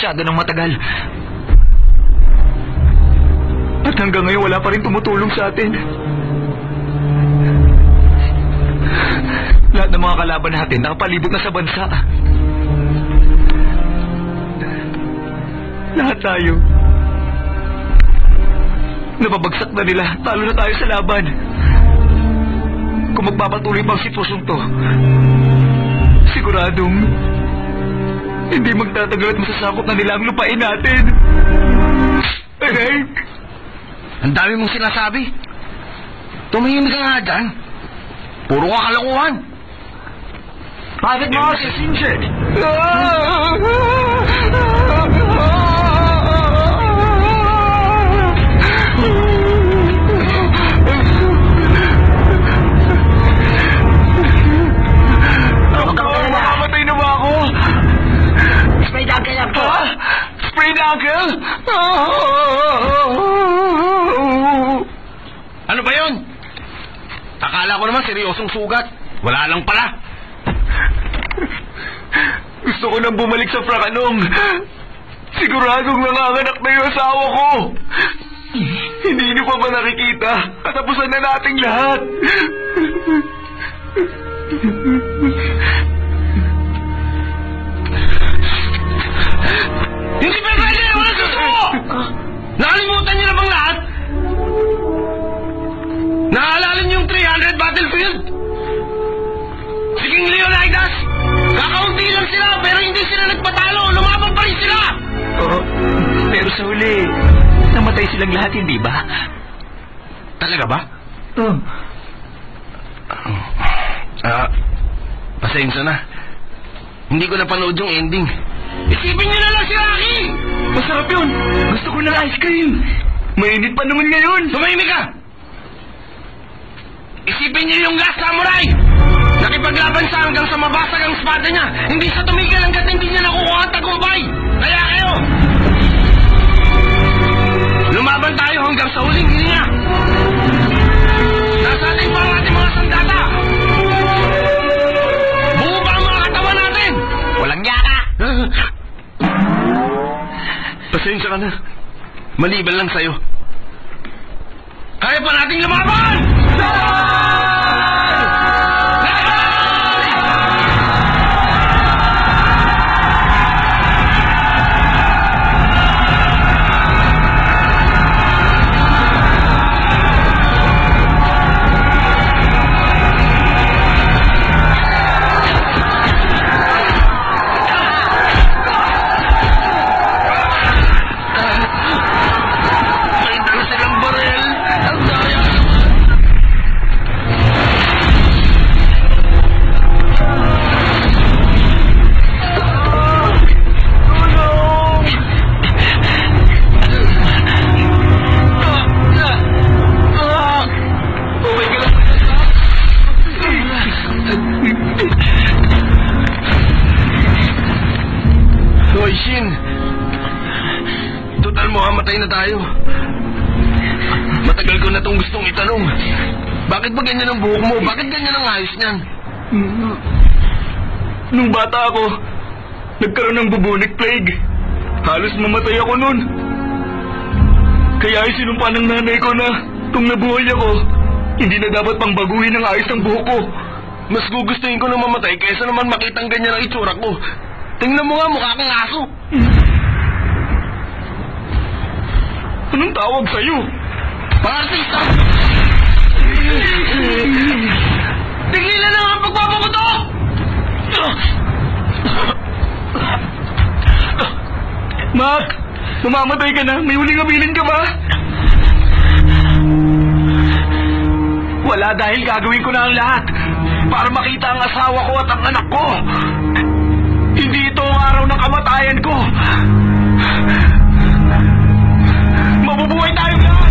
masyado ng matagal. At hanggang ngayon wala pa rin tumutulong sa atin. Lahat ng mga kalaban natin nakapalibot na sa bansa. Lahat tayo. Napabagsak na nila, talo na tayo sa laban. Kung magpapatuloy pang sitwasyong to, siguradong hindi magtatagal at masasakop na nila ang lupain natin. Aray! Ang dami mong sinasabi. Tumingin ka nga dyan. Puro ka kalokohan. Bakit mo si Sinjek? Mamamatay na ba ako? Sprayed uncle lang po. Sprayed uncle? Ano ba yun? Akala ko naman seryosong sugat. Wala lang pala. Gusto ko nang bumalik sa Frakanong. Siguradong nanganganak na yung asawa ko. Hindi niyo pa ba nakikita? Katapusan na nating lahat. Hindi pa pwede! Wala susuko! Nakalimutan niyo na bang lahat? Naaalala niyo yung 300 battlefield? Sige Leonidas! Kakaunti lang sila pero hindi sila nagpatalo! Lumaban pa rin sila! Pero sa huli, namatay silang lahat, hindi ba? Talaga ba? Pasensya na. Hindi ko napanood yung ending. Isipin niyo na lang si Rocky! Masarap yun! Gusto ko ng ice cream! Mainit pa naman ngayon! Tumahimik ka! Isipin niyo yung Last Samurai! Nakipaglaban siya hanggang sa mabasag ang espada niya! Hindi siya tumigil hanggat hindi niya nakukuha ang tagumpay! Kaya kayo! Lumaban tayo hanggang sa huling hininga! Nasa atin pa ang ating mga sandata! Buo ba ang mga katawan natin? Walang yaka! Pasensya ka na. Maliban lang sa'yo. Kaya pa nating lumaban! Na tayo. Matagal ko na itong gustong itanong. Bakit ba ganyan ang buhok mo? Bakit ganyan ang ayos niyan? Nung bata ako, nagkaroon ng bubonic plague. Halos mamatay ako nun. Kaya ay sinumpa ng nanay ko na kung nabuhay ako, hindi na dapat pang baguhin ang ayos ng buhok ko. Mas gugustuhin ko na mamatay kaysa naman makitang ganyan ang itsura ko. Tingnan mo nga, mukha kang aso. Anong tawag sa'yo? Pangartista! Tigilan na ang pagpapakuto! Mac! Mamamatay ka na! May huling abilin ka ba? Wala, dahil gagawin ko na ang lahat para makita ang asawa ko at ang anak ko. Hindi ito ang araw ng kamatayan ko. Mabubuhay tayong lahat!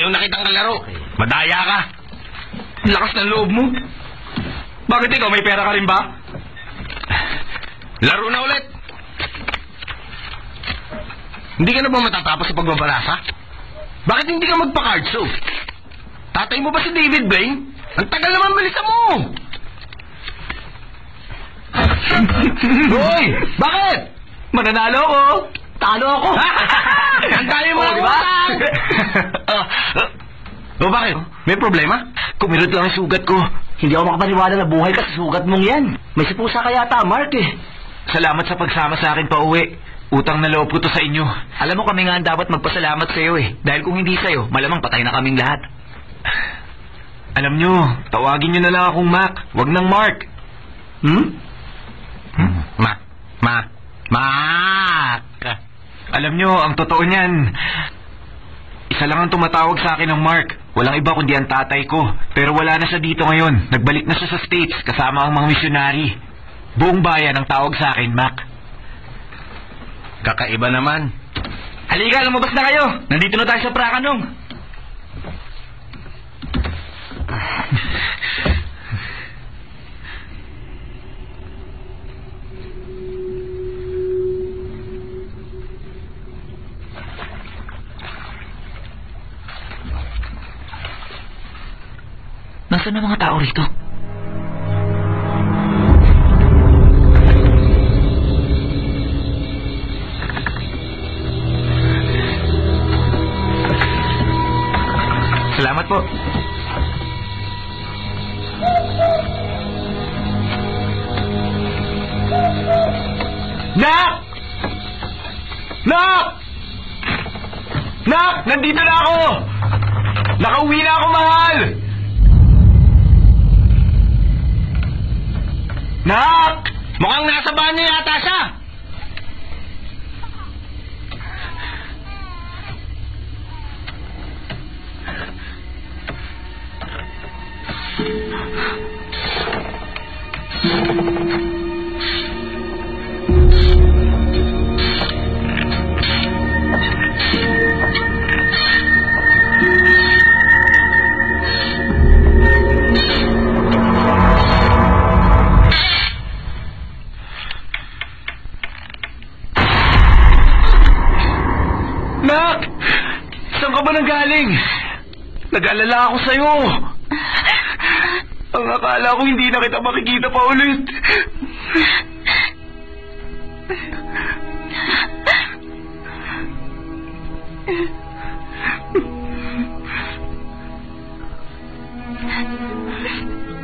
ayaw na kitang kalaro. Madaya ka. Lakas ng loob mo. Bakit ikaw, may pera ka rin ba? Laro na ulit. Hindi ka na ba matatapos sa pagbabalasa? Bakit hindi ka magpa-card show? Tatay mo ba si David Blaine? Ang tagal naman bilisan mo! Hoy! Bakit? Mananalo ako. Talo ako. Ang dami mo Oh, ng diba? utang! O bakit? May problema? Kumirot lang ang sugat ko. Hindi ako makapaniwala na buhay ka sa sugat mong yan. May sipusa ka yata, Mark eh. Salamat sa pagsama sa akin pa uwi. Utang na loob ko to sa inyo. Alam mo, kami nga ang dapat magpasalamat sa iyo eh. Dahil kung hindi sa iyo, malamang patay na kaming lahat. Alam nyo, tawagin nyo na lang akong Mac. Wag nang Mark. Mac! Alam nyo, ang totoo niyan, isa lang ang tumatawag sa akin ng Mark. Walang iba kundi ang tatay ko. Pero wala na siya dito ngayon. Nagbalik na siya sa States kasama ang mga misyonary. Buong bayan ang tawag sa akin, Mac. Kakaiba naman. Halika, lumabas na kayo. Nandito na tayo sa Prakanong. Nasaan ang mga tao rito? Salamat po. Nak! Nak! Nak! Nandito na ako! Nakauwi na ako, mahal! Nak! Mukhang nasa banyo yata siya. Nak! Saan ka ba nanggaling? Nag-alala ako sa'yo. Ang akala ko hindi na kita makikita pa ulit.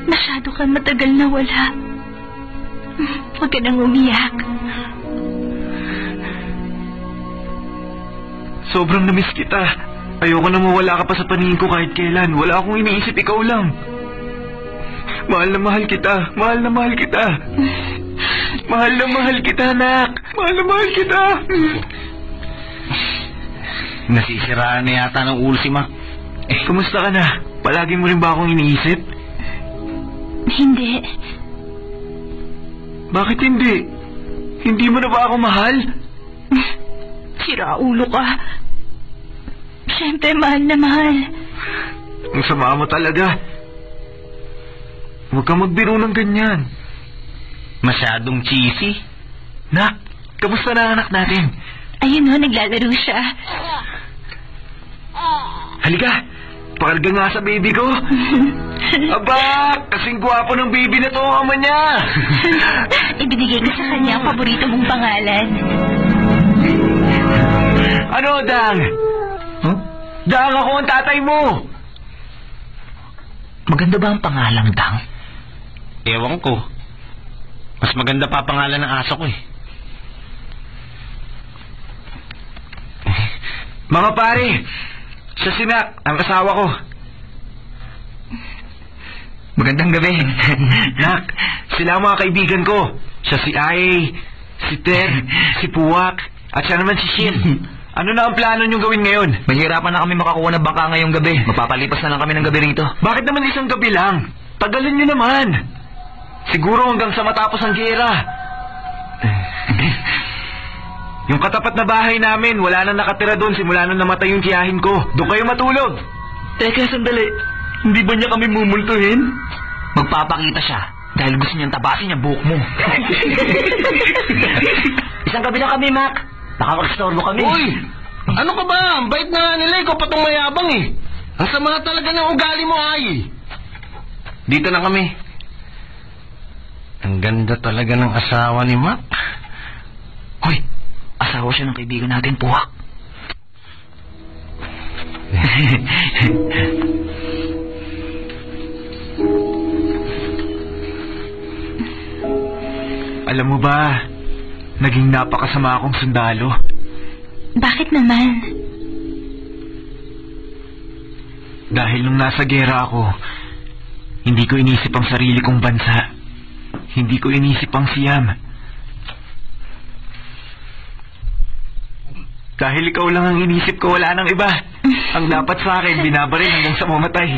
Masyado kang matagal na wala. Huwag ka nang umiyak. Sobrang namiss kita. Ayoko na mawala ka pa sa paningin ko kahit kailan. Wala akong iniisip, ikaw lang. Mahal na mahal kita. Mahal na mahal kita. Mahal na mahal kita, Nak. Mahal na mahal kita. Nasisiraan na yata ng ulo si Ma. Kumusta ka na? Palagi mo rin ba akong iniisip? Hindi. Bakit hindi? Hindi mo na ba ako mahal? Sira ulo ka. Siyempre, mahal na mahal. Ang sama mo talaga. Huwag kang magbiro ng ganyan. Masyadong cheesy. Nak, kamusta na ang anak natin? Ayun o, naglalaro siya. Halika, pakalga nga sa baby ko. Aba, kasing gwapo ng baby na to ang ama niya. Ibinigay ko sa kanya ang paborito mong pangalan. Ano, Dang? Huh? Dang, ako ang tatay mo. Maganda ba ang pangalang Dang? Ewan ko. Mas maganda pa pangalan ng aso ko eh. Mga pare, siya si Nak, ang asawa ko. Magandang gabi. Nak, sila ang mga kaibigan ko. Siya si Ai, si Ted, si Puwak, at siya naman si Shin. Ano na ang plano niyong gawin ngayon? Mahirapan na kami makakuha ng bangka ngayong gabi. Mapapalipas na lang kami ng gabi rito. Bakit naman isang gabi lang? Tagalan niyo naman. Siguro hanggang sa matapos ang giyera. Yung katapat na bahay namin, wala na nakatira doon simula nung namatay yung tiyahin ko. Doon kayo matulog. Teka, sandali. Hindi ba niya kami mumultuhin? Magpapakita siya dahil gusto niyang tabasin yung buhok mo. Isang gabi lang kami, Mac. Nakakastorbo kami. Uy! Ano ka ba? Ang bait na nga nila, ikaw pa itong mayabang eh. Ang sama talaga ng ugali mo, ay. Dito na kami. Ang ganda talaga ng asawa ni Mac. Hoy, asawa siya ng kaibigan natin, Puwak. Alam mo ba, naging napakasama akong sundalo. Bakit naman? Dahil nung nasa gera ako, hindi ko inisip ang sarili kong bansa. Hindi ko inisip ang siyam. Dahil ikaw lang ang inisip ko, wala nang iba. Ang dapat sa akin, binabaril hanggang sa mamatay.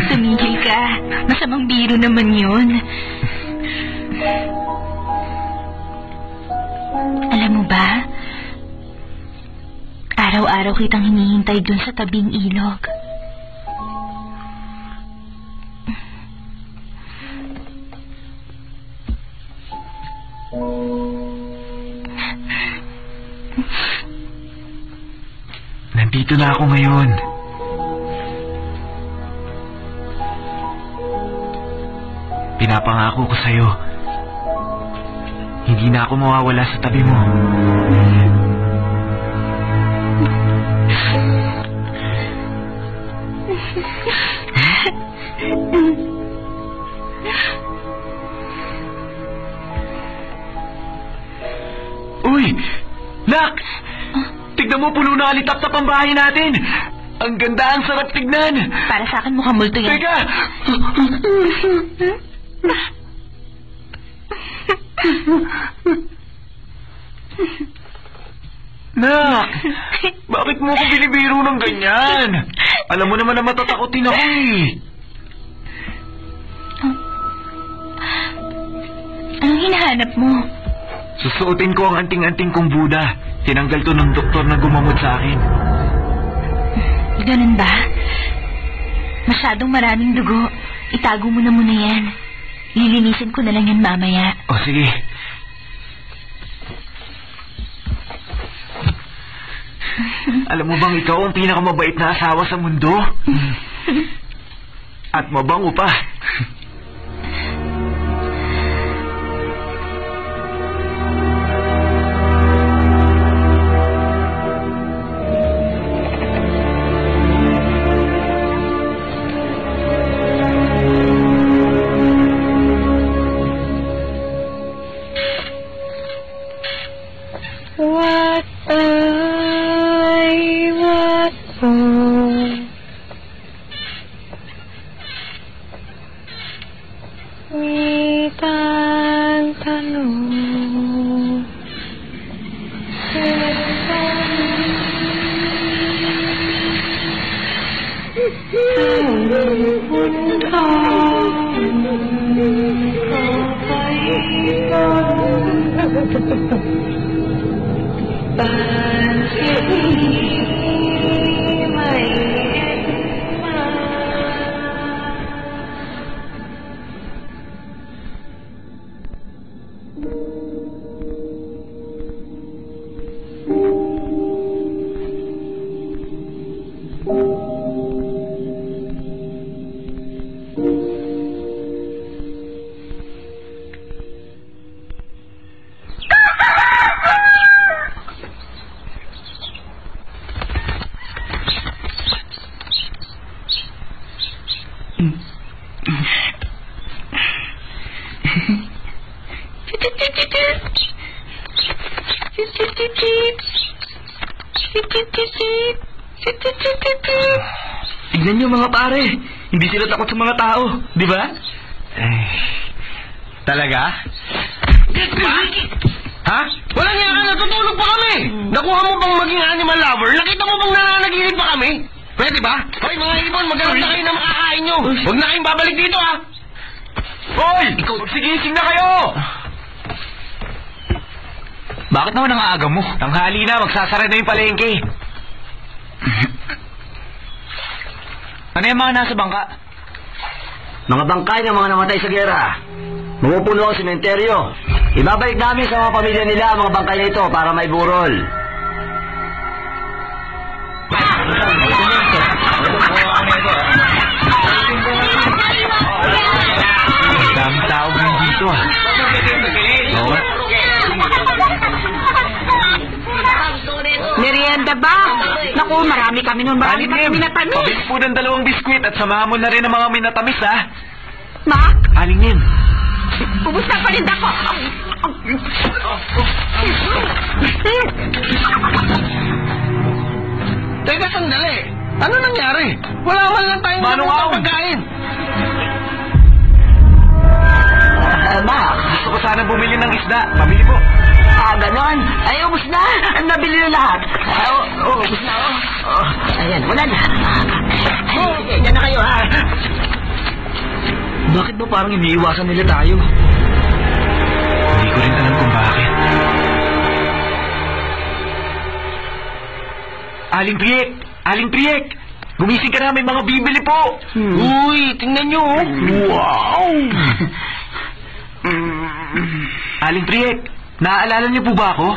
Tumigil ka. Masamang biro naman yun. Alam mo ba, araw-araw kitang hinihintay dun sa tabing ilog. Nandito na ako ngayon. Pinapangako ko sa'yo, hindi na ako mawawala sa tabi mo. Uy! Nak! Tignan mo, puno na alitap-tap ang bahay natin! Ang ganda, ang sarap tignan! Para sa akin mukhang multo yan. Teka! Nak! Bakit mo ako binibiro ng ganyan? Alam mo naman na matatakotin ako eh. Anong hinahanap mo? Susuotin ko ang anting-anting kong Buddha. Tinanggal to ng doktor na gumamot sa akin. Ganun ba? Masyadong maraming dugo. Itago mo na muna yan. Lilinisin ko na lang yan mamaya. O sige. Alam mo bang ikaw ang pinakamabait na asawa sa mundo? At mabango pa. What I want for Witan tanong Tignan niyo mga pare. Hindi sila takot sa mga tao. Di ba? Talaga? Ha? Walang nga ka, natutulog pa kami! Nakuha mo bang maging animal lover? Nakita mo bang nananaginip pa kami? Pwede ba? Hoy mga ibon, maghanap na kayo na makakain nyo! Huwag na kayong babalik dito, ha? Hoy! Magsigising na kayo! Bakit naman ang aga mo? Tanghali na, magsasara na yung palengke. Ano yung mga nasa bangka? Mga bangkay ng mga namatay sa gera. Mapupuno ang sementeryo. Ibabalik namin sa mga pamilya nila ang mga bangkay na ito para may burol. Dami tao din dito ah. Oo. Merienda ba? Naku, marami kami nun. Marami pa kami natamis. Pabili po ng 2 biskwit at samahan mo na rin ang mga minatamis ah. Mac, Aling Nim. ubus na paninda ko. Teka, sandali. Ano nangyari? Wala man lang tayong Manong nabutan Aon. pagkain. Mac, Gusto ko sana bumili ng isda. Pabili po. ganon. Ay, ubus na. Nabili na lahat. Ubus na, Ayan, wala na. Sige, dyan na kayo, ha? Bakit ba parang iniiwasan nila tayo? Hindi ko rin alam kung bakit. Aling Priek! Aling Priek! Gumising ka na, may mga bibili po! Uy, tingnan nyo. Wow! Aling Priek, naaalala niyo po ba ako?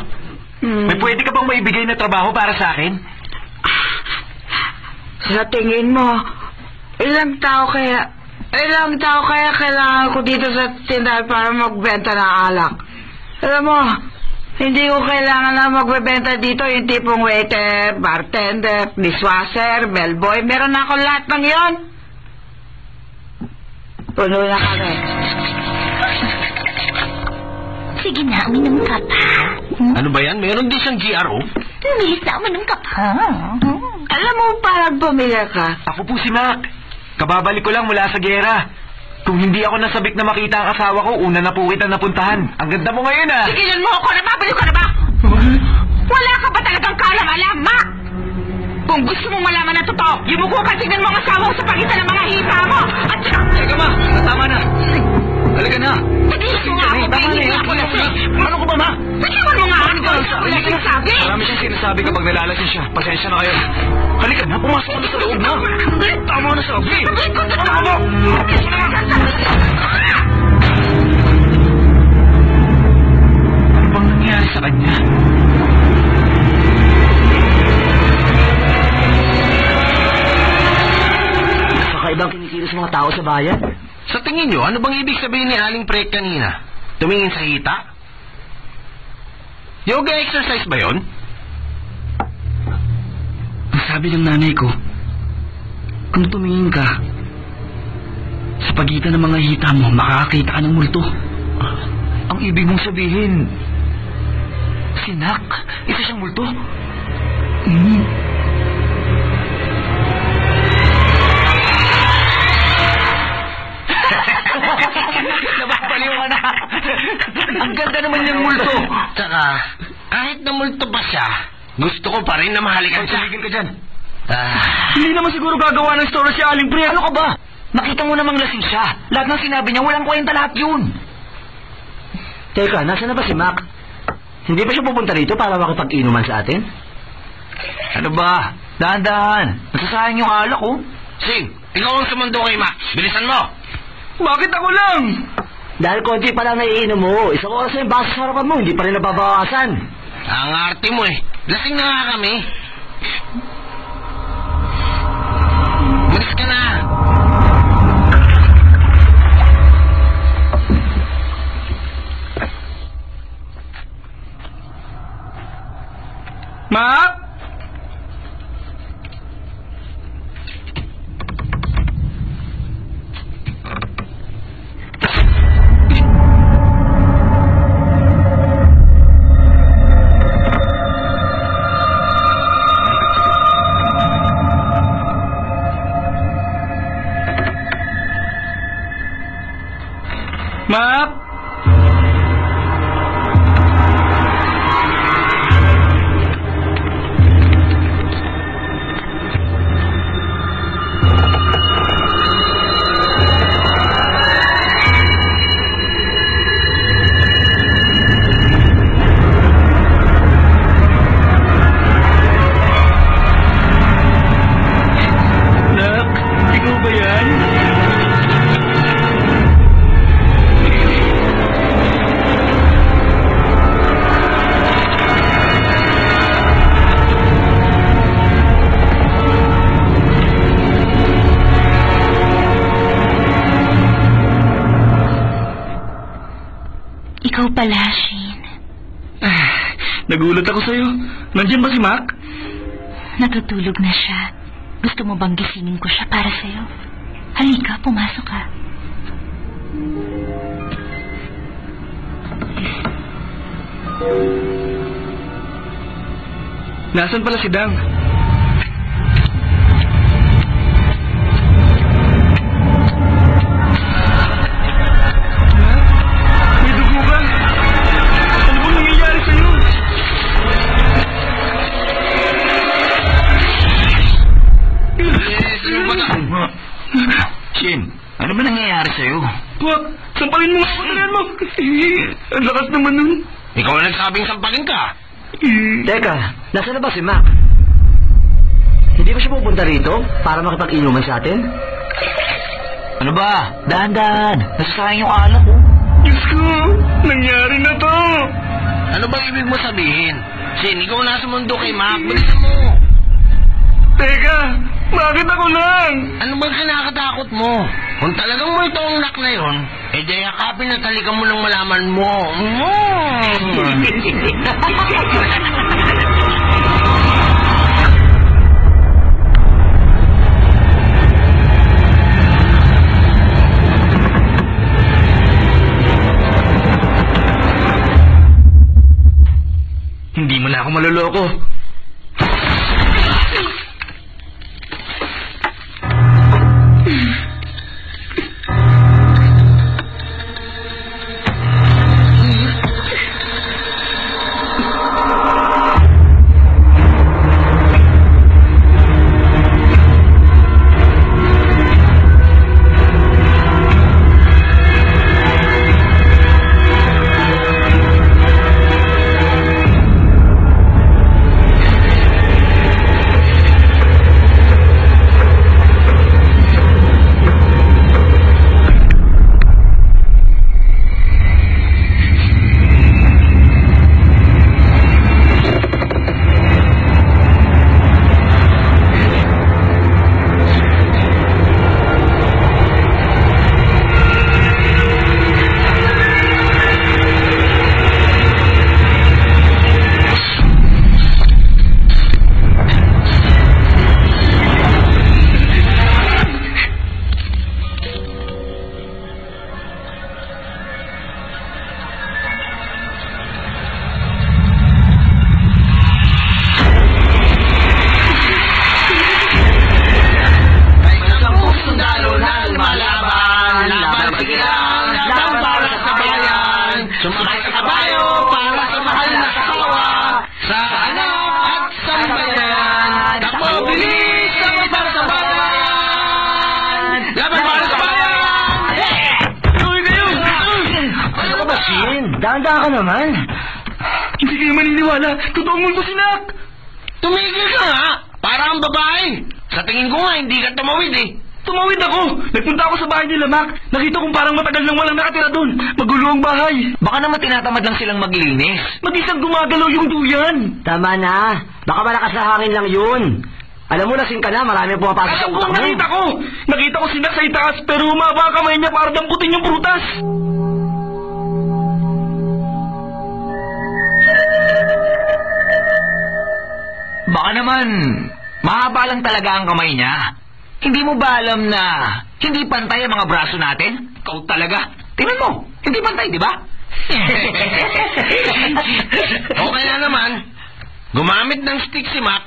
May pwede ka bang maibigay na trabaho para sa akin? Sa tingin mo, ilang tao kaya kailangan ko dito sa tindahan para magbenta ng alak? Alam mo, hindi ko kailangan na magbebenta dito yung tipong waiter, bartender, dishwasher, bellboy. Meron na ako lahat ng yon. Puno na kami. Sige na, uminom ka pa. Ano ba yan? Meron din siyang GRO? Lumilis na, uminom ka pa. Alam mo, parang bumili ka. Ako po si Mac. Kababalik ko lang mula sa gera. Kung hindi ako nasabik na makita ang asawa ko, una na po kita napuntahan. Ang ganda mo ngayon ah! Tigilan mo ako, nababaliw ka na ba? Wala ka ba talagang kaalam-alam, Ma? Kung gusto mong malaman na totoo, yumuko ka, tignan mo ang asawa ko sa pagitan ng mga hita mo. At saka... Teka ma, tama na. Halika na. Tigilan mo nga ako, hindi mo ako lasing. Ano ko ba ma? Tigilan mo nga ako, wala sinasabi. Marami siyang sinasabi kapag nalalasing siya. Pasensya na kayo. Halika na, pumasok ka na sa loob na. Tama na sabi. Ano bang nangyari sa kanya? Kakaibang kinikilos mga tao sa bayan. Sa tingin nyo, ano bang ibig sabihin ni Aling Priek kanina? Tumingin sa hita? Yoga exercise ba yon? Ang sabi ng nanay ko, kung tumingin ka, sa pagitan ng mga hita mo, makakakita ka ng multo. Ang ibig mong sabihin, si Nak, isa siyang multo. Nababaliw ka na. Ang ganda naman yung multo. Tsaka, kahit na multo pa siya, gusto ko pa rin na mahalikan siya. Tumigil ka dyan. Hindi naman siguro gagawa ng story si Aling Priya. Ano ka ba? Nakita mo namang lasing siya. Lahat ng sinabi niya, walang kwenta lahat yun. Teka, nasa na ba si Mac? Hindi ba siya pupunta rito para makipag-inuman sa atin? Ano ba? Dahan-dahan. Nasasayang yung alak, oh. Sing, ikaw ang sumundo kay Mac. Bilisan mo. Bakit ako lang? Dahil konti pa lang naiinom mo, isang oras na yung baso sa harapan mo, hindi pa rin nababawasan. Ang arte mo eh. Lasing na nga kami. Malis ka na. Mac? pala, Shane. Nagulat ako sa'yo. Nandiyan ba si Mac? Natutulog na siya. Gusto mo bang gisingin ko siya para sa'yo? Halika, pumasok ka. Nasaan pala si Dang? May dugo ka? Ano bang nangyayari sa'yo? Shin, ano ba nangyayari sa'yo? Wak, sampalin mo nga ako mo. Ang lakas naman nun. Ikaw ang nagsabing sampalin ka. Teka, nasa na ba si Mac? Hindi ba siya pupunta rito para makipag-inuman sa atin? Ano ba? Dahan-dahan. Nasasayang yung alak ko. Diyos ko, nangyari na to. Ano ba ibig mo sabihin? Shin, ikaw nasa mundo kay Mac. Bilisan mo. Teka, bakit ako lang? Ano bang kinakatakot mo? Kung talagang multo ang nak na yun, eh dayakapin at talikan mo ng malaman mo. Hindi mo na ako maloloko. Sumakay sa kabayo para sa mahal na kasawa, sa anak at sa bayan. Takbo, bilis, laban para sa bayan! Laban para sa bayan! Tuloy kayo! Ano ka ba, Shin? Dahan-dahan ka naman. Hindi kayo maniniwala. Totoong multo si Nak. Tumigil ka nga! Para ang babae! Sa tingin ko nga, hindi ka tumawid eh. Tumawid ako. Nagpunta ako sa bahay nila, Mac. Nakita kong parang matagal nang walang nakatira doon. Magulo ang bahay. Baka naman tinatamad lang silang maglinis. Mag-isang gumagalaw yung duyan. Tama na. Baka malakas na hangin lang yun. Alam mo, lasing ka na. Marami ang pumapasok sa Alam ko, utak mo. nakita ko si Nak sa itaas, pero humaba ang kamay niya para damputin yung prutas. Baka naman, mahaba lang talaga ang kamay niya. Hindi mo ba alam na hindi pantay ang mga braso natin? Ikaw talaga. Tingnan mo, hindi pantay, di ba? Okay na naman. Gumamit ng stick si Mac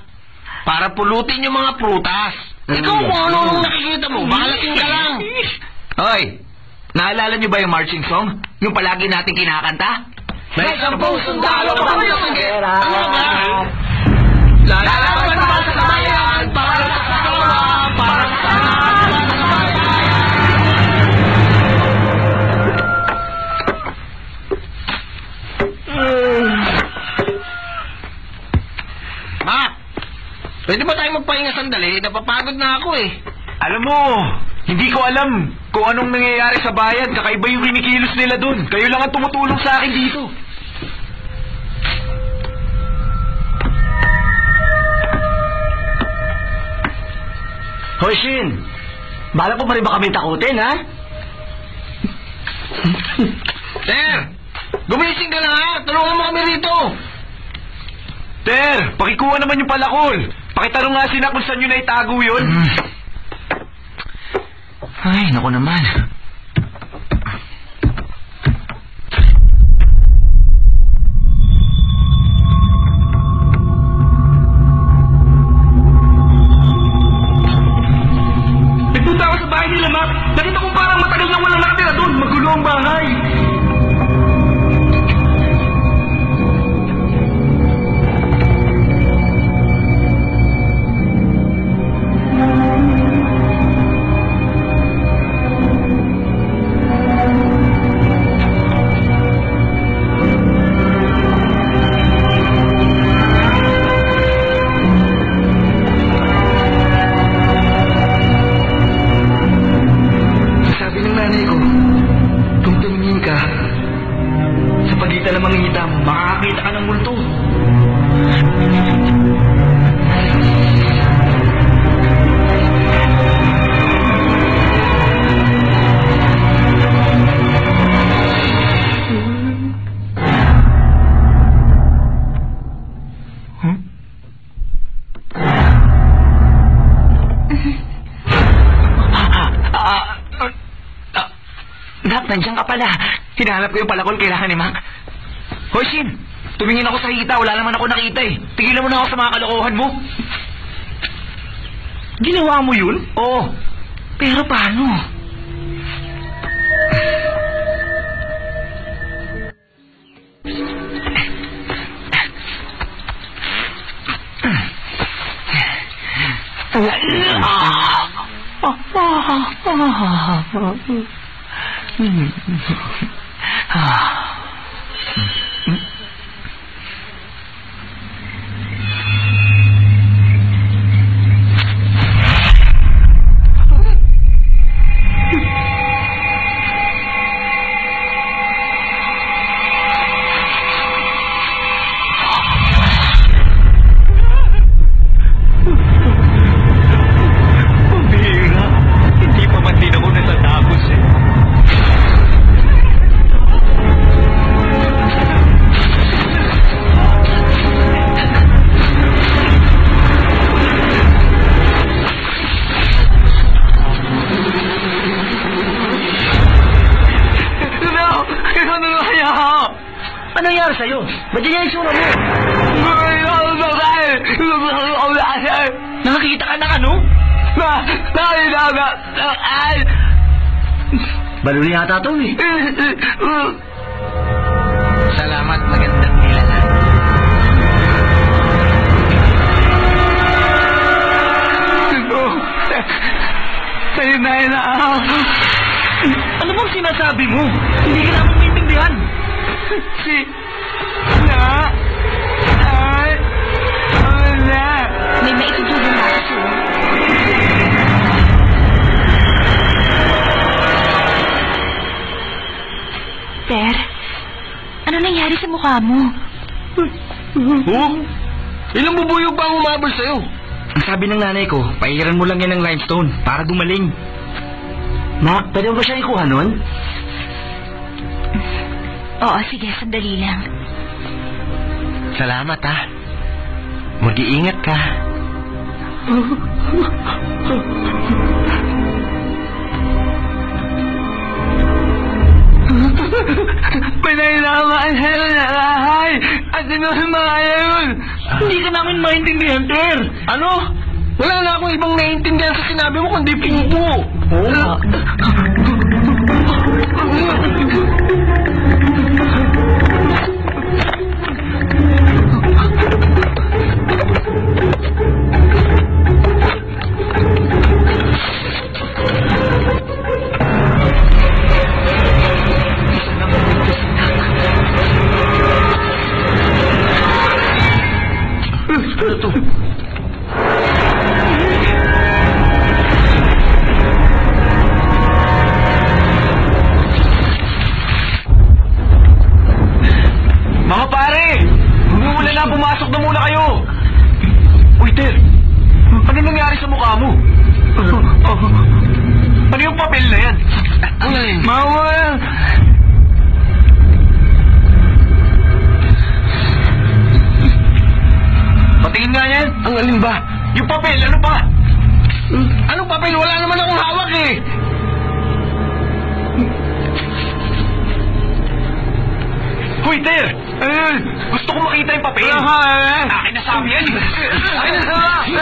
para pulutin yung mga prutas. Ikaw kung ano nakikita mo, balaking ka lang. Hoy, naalala niyo ba yung marching song? Yung palagi natin kinakanta? May 10 sundalo pa kayo sa gera. Ano ba? Lalaban para sa bayan, para sa kasawa, para sa Ma, pwede ba tayo magpahinga sandali? Napapagod na ako eh. Alam mo, hindi ko alam kung anong nangyayari sa bayan. Kakaiba yung kinikilos nila dun. Kayo lang ang tumutulong sa akin dito. Hoy, Shin! Bala ko pa rin ba kami takutin, ha? Sir, Gumising ka na ha! Tulungan mo kami rito! Ter, pakikuha naman yung palakol. Pakitanong nga sila kung saan nyo na itago yun. Ay, naku naman. Nagpunta ako sa bahay nila, Mac. Nakita ko parang matagal na walang nakatira doon. Magulo ang bahay. Sabi ng nanay ko, kung tumingin ka, sa pagitan ng mga ngita mo, makakakita ka ng multo. Nak, nandiyan ka pala. Hinahanap ko yung palakol kailangan ni Mac. Hoy, Shin! Tumingin ako sa hita. Wala naman ako nakita eh. Tigilan mo na ako sa mga kalokohan mo. Ginawa mo yun? Oo. Pero paano? Pambihira. Hindi pa man din ako natatapos eh. Ano nangyari sa'yo? Ba't yan yung sura mo? Nakakita ka ng ano? Baluri yata ito eh. Salamat, magandang nilalang. Sa'yo na ano bang sinasabi mo? Hindi ka namin maintindihan. May maitutulong na ako sa'yo. Ter, ano nangyari sa mukha mo? Oh? Ilang bubuyog pa ang umabol sa'yo? Ang sabi ng nanay ko, pairan mo lang yan ng limestone para gumaling. Nak, pwede mo ba siya ikuha nun? Oo, sige, sandali lang. Salamat ha. Mag-iingat ka. Pinailangan sa'yo na lahay at mga yun. Hindi ka namin maintindihan, Ter. Ano? Wala na akong ibang naiintindihan sa sinabi mo kundi pingpo. papel? Ano pa? Anong papel? Wala naman akong hawak eh. Hoy, Ter! Gusto ko makita yung papel. Akin na sabi yan. Akin na sabi.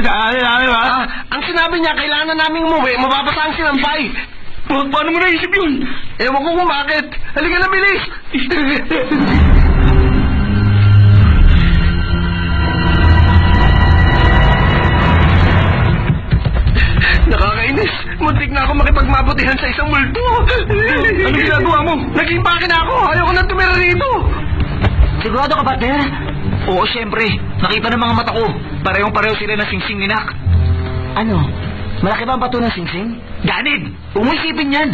Dali lang. Ang sinabi niya, kailangan na naming umuwi, mababasa ang sinampay. Paano mo naisip yun? Ewan ko kung bakit. Halika na, bilis! Nakakainis. Muntik na ako makipagmabutihan sa isang multo. Ano ginagawa mo? Nag-impake na ako. Ayaw ko na tumira rito. Sigurado ka ba, Ter? Oo, syempre. Nakita ng mga mata ko. Parehong-pareho sila ng singsing ni Nak. Ano? Malaki ba ang bato ng singsing? Ganid! Umusipin yan!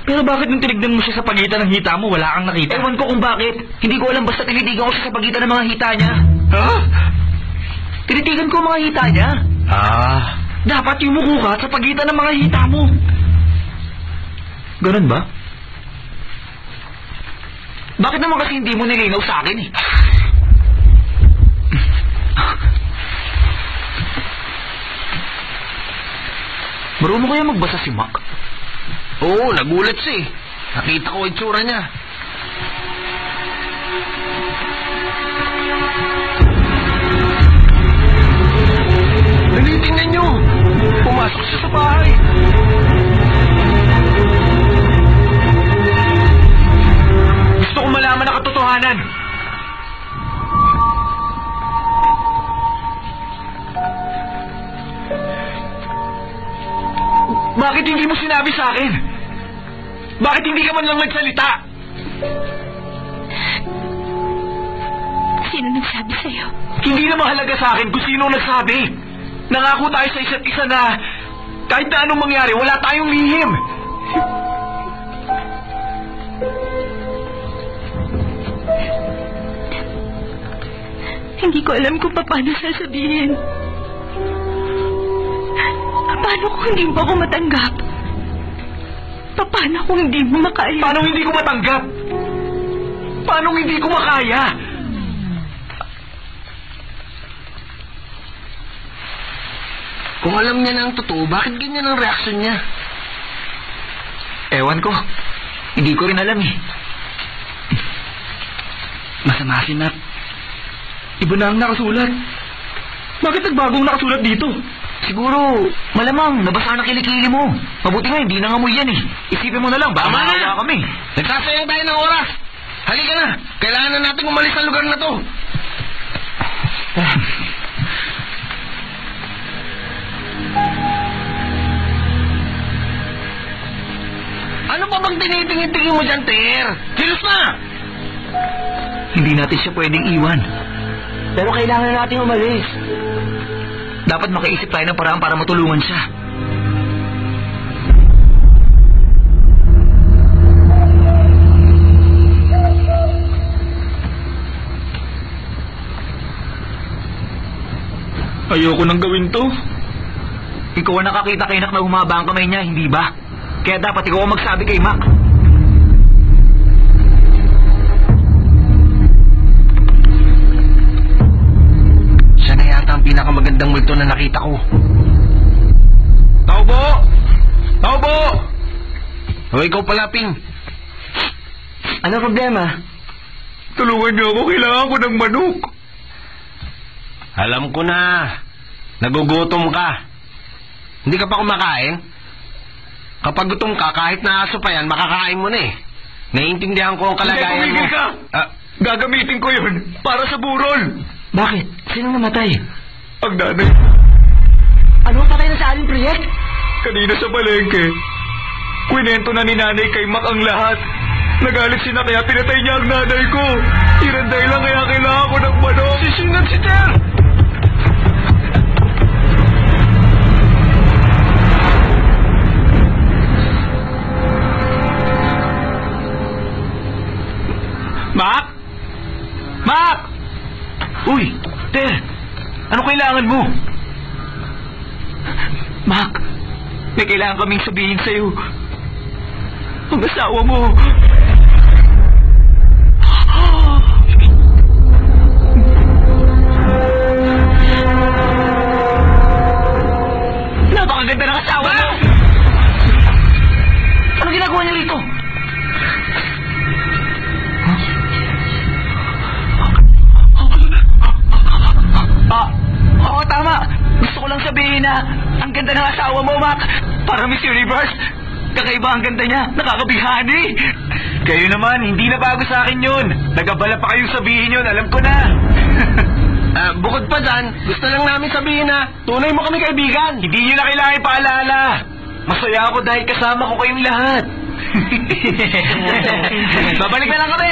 Pero bakit nung tinignan mo siya sa pagitan ng hita mo, wala kang nakita? Ewan ko kung bakit. Hindi ko alam basta tinitigan ko siya sa pagitan ng mga hita niya. Ha? Tinitigan ko ang mga hita niya. Dapat yumuko ka sa pagitan ng mga hita mo. Ganun ba? Bakit naman kasi hindi mo nilinaw sa akin eh? Marunong kaya magbasa si Mac? Oo, nagulat siya eh. Nakita ko itsura niya. Dali, tingnan niyo. Pumasok siya sa bahay. Gusto kong malaman ang katotohanan. Bakit hindi mo sinabi sa akin? Bakit hindi ka man lang nagsalita? Sino nagsabi sa'yo? Hindi na mahalaga sa akin kung sino nagsabi. Nangako tayo sa isa't isa na kahit na anong mangyari, wala tayong lihim. Hindi ko alam kung paano sasabihin. Paano kung hindi mo ako matanggap? Paano kung hindi mo makaya? Paano hindi ko matanggap? Paano hindi ko makaya? Kung alam niya na ang totoo, bakit ganyan ang reaksyon niya? Ewan ko. Hindi ko rin alam eh. Masama si Nak. Iba na ang nakasulat. Bakit nagbagong nakasulat dito? Siguro, malamang, nabasa na kilikili mo. Mabuti nga, hindi nangamoy yan eh. Isipin mo na lang, baka Tama na! maawa kami. Nagsasayang tayo ng oras. Halika na. Kailangan na natin umalis sa lugar na to. Ano pa bang tinitingin-tingin mo dyan, Ter? Kilos na! Hindi natin siya pwedeng iwan. Pero kailangan na natin umalis. Dapat makaisip tayo ng paraan para matulungan siya. Ayoko nang gawin to. Ikaw ang nakakita kay Nak na humaba ang kamay niya, hindi ba? Kaya dapat ikaw ang magsabi kay Mac. Siya na yata ang pinakamagandang multo na nakita ko. Tao po! Tao po! O ikaw pala, Ping. Ano problema? Tulungan niyo ako, kailangan ko ng manok. Alam ko na. Nagugutom ka. Hindi ka pa kumakain? Kapag gutom ka, kahit na aso pa yan, makakain mo na eh. Naiintindihan ko ang kalagayan mo. Hindi, ka! Gagamitin ko yun para sa burol. Bakit? Sino namatay? Ang nanay, Ano patay na sa aling project? kanina sa palengke. Kwinento na ni nanay kay Mac ang lahat. Nagalit siya kaya pinatay niya ang nanay ko. Iranday lang kaya kailangan ko ng manok. Sisinag si Ter! Mac? Mac! Uy, Ter! Ano kailangan mo? Mac, may kailangan kaming sabihin sa'yo. Ang asawa mo. Napakaganda ng asawa mo! Ano ginagawa niya rito? Oo, tama. Gusto ko lang sabihin na ang ganda ng asawa mo, Mac. Para Miss Universe. Kakaiba ang ganda niya. Nakakabihani. Kayo naman, hindi na bago sa akin yun. Nagabala pa kayong sabihin yun. Alam ko na. Bukod pa dyan, gusto lang namin sabihin na tunay mo kami kaibigan. Hindi nyo na kailangan ipaalala. Masaya ako dahil kasama ko kayong lahat. Babalik na lang kami.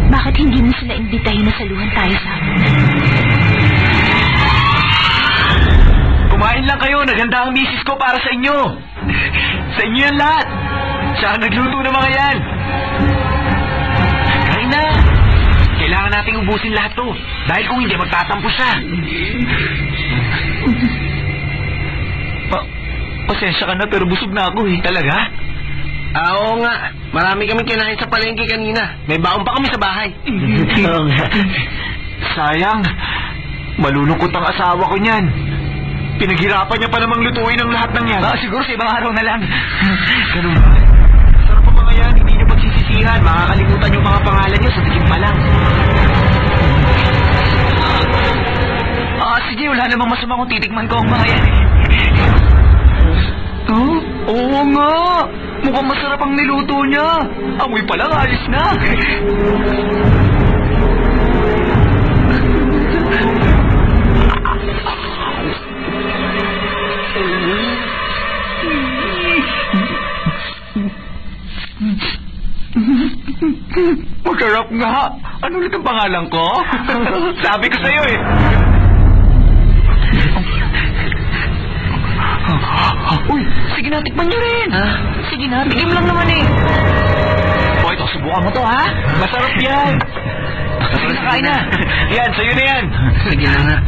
Bakit hindi mo sila imbitahin na saluhan tayo sa amin? Kumain lang kayo. Naganda ang misis ko para sa inyo. Sa inyo yan lahat. Siya ang nagluto ng mga yan. Kain na. Kailangan nating ubusin lahat to. Dahil kung hindi, magtatampo siya. Pasensya ka na pero busog na ako eh. Talaga? Oo nga. Marami kami kinain sa palengke kanina. May baon pa kami sa bahay. Sayang. Malulungkot ang asawa ko niyan. Pinaghirapan niya pa namang lutuin ang lahat ng yan. Siguro sa ibang araw na lang. Ganun ba? Sarap ang mga yan. Hindi niyo pagsisisihan. Makakalimutan yung mga pangalan niyo sa tikim pa lang. Sige. Wala namang masama kung titikman ko ang mga yan. Oh? Oo nga. Mukhang masarap ang niluto niya. Amoy pa lang, ayos na. Masarap nga. Ano ulit ang pangalan ko? Sabi ko sa'yo eh. Uy, sige na, tikman nyo rin. Sige na, tikim lang naman eh. O, ito, subukan mo to, ha? Masarap yan. Sige na, kain na. Yan, sa'yo na yan. Sige na nga.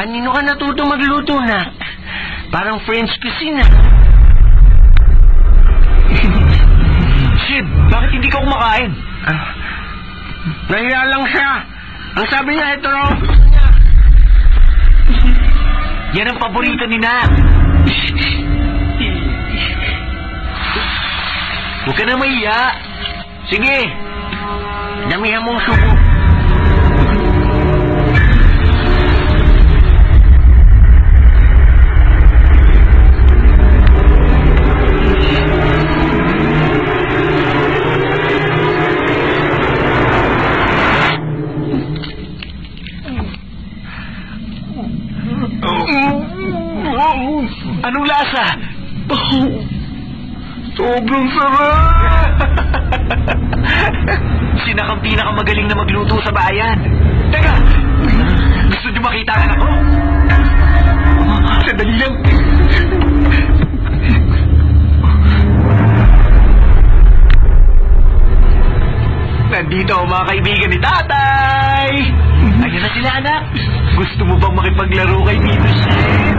Kanino ka natuto magluto na? Parang French cuisine. Sid, bakit hindi ka kumakain? Nahiya lang siya. Ang sabi niya, ito raw. Yan ang paborito ni Nak. Huwag ka na mahiya. Sige. Damihan mong subo. Anong lasa? Sobrang sarap! Sinak ang pinakamagaling na magluto sa bayan. Teka! Gusto niyo makita ang anak ko? Sandali lang. Nandito ang mga kaibigan ni Tatay! Ayan na sila, anak. Gusto mo bang makipaglaro kay Tito Shin?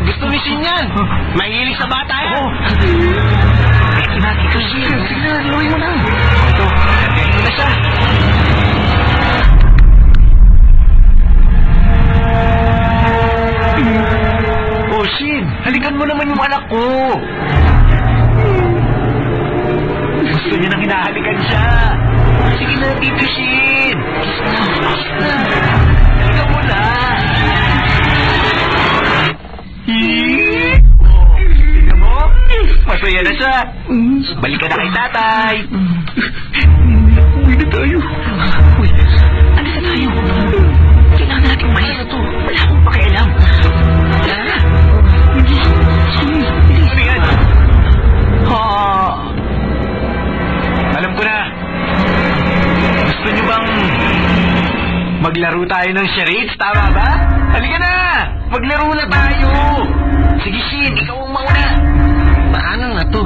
Gusto ni Shin yan. Mahilig sa bata yan. Ito na, Tito Shin. Sige na, laruin mo na. Ito, nandito mo na siya. Oh, Shin, halikan mo naman yung anak ko. Gusto niya nang hinahalikan siya. Sige na, Tito Shin. Kiss na, kiss na. Halika mo na. Tingnan mo, masaya na siya. Balik ka na kay Tatay. Uwi na tayo. Uy, ano na tayo? Kailangan natin umalis na to. Wala akong pakialam. Wala na. Ano yan? Alam ko na. Gusto niyo bang maglaro tayo ng charades? Tama ba? Maglaro na tayo! Sige, Shin, ikaw ang mauna! Paano na to?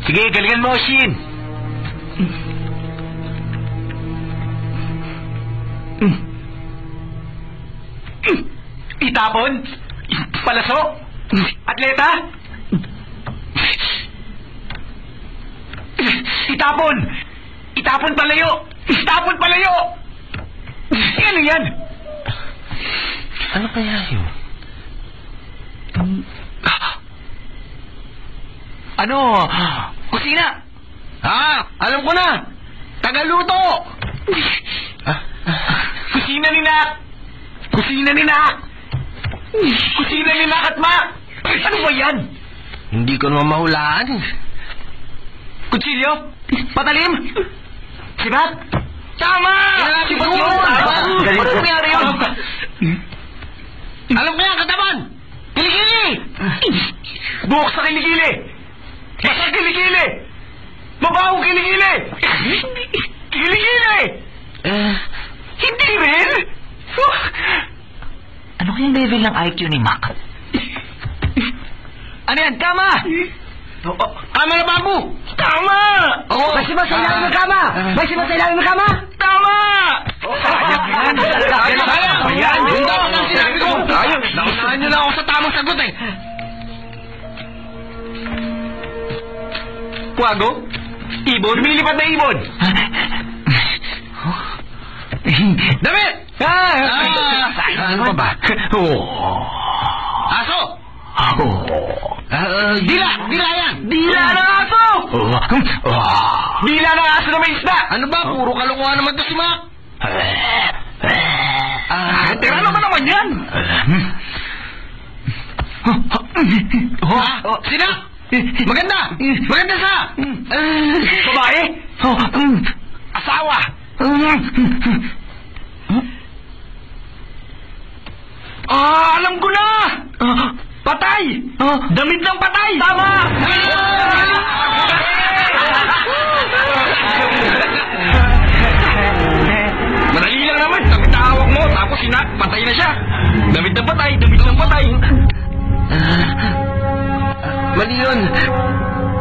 Sige, galingan mo, Shin! Itapon? Palaso? Atleta? Itapon! Itapon palayo! Itapon palayo! Ano yan? Ano kaya yun? Ano? Kusina! Alam ko na! Tagaluto! Kusina ni Nak! Kusina ni Nak! Kusina ni Nak at Mak! Ano ba yan? Hindi ko naman mahulaan. Kutsilyo? Patalim? Sibat? Tama! Sibat yun! Ano nangyari yun? Alam ko yan, kataban! Kilikili! Buhok sa kilikili! Basta kilikili! Mabawang kilikili! Kilikili! Hindi rin! Ano kayang level ng IQ ni Mac? Ano yan? Kama! Tama na, babu! Tama! May siba sa ilalim ng kama! May siba sa ilalim ng kama! Tama! Sayang yan! Sayang! Ayan! Hindi ako lang sinabi ko! Naunahan niyo lang ako sa tamang sagot eh! Puwago? Ibon? Lumilipad na ibon! Damit! Ano pa ba? Aso! Dila! Dila yan! Dila ng aso! Dila ng aso na may isda! Ano ba? Puro kalokohan naman to si Mac! Tira naman yan! Sina? Maganda! Maganda sa! Babae? Asawa? Alam ko na! Patay! Damit ng patay! Tama! Madali lang naman. Damit na hawak mo. Tapos patay na siya. Damit ng patay. Damit ng patay. Mali yun.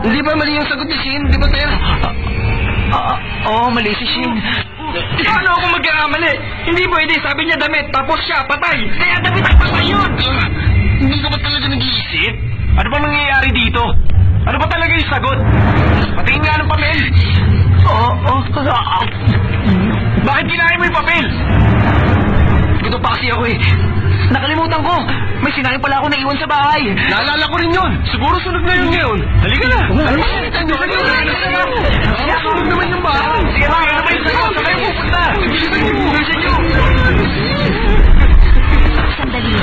Hindi ba mali yung sagot ni Shin? Di ba tayo? Oo, mali si Shin. Paano ako magkakamali? Hindi pwede. Sabi niya damit. Tapos siya patay. Kaya damit ang patay yun. Hindi ka ba talaga nag-iisip? Ano ba nangyayari dito? Ano ba talaga yung sagot? Patingin nga ng papel. Bakit kinain mo yung papel? Gutom pa kasi ako eh. Nakalimutan ko. May sinain pala ako na iwan sa bahay. Naalala ko rin yun. Siguro sunod na yun ngayon. Halika na. Sunod naman yung bahay. Sige na, ano ba yung sagot? Saan kayo pupunta? Bilisan nyo. Sandali.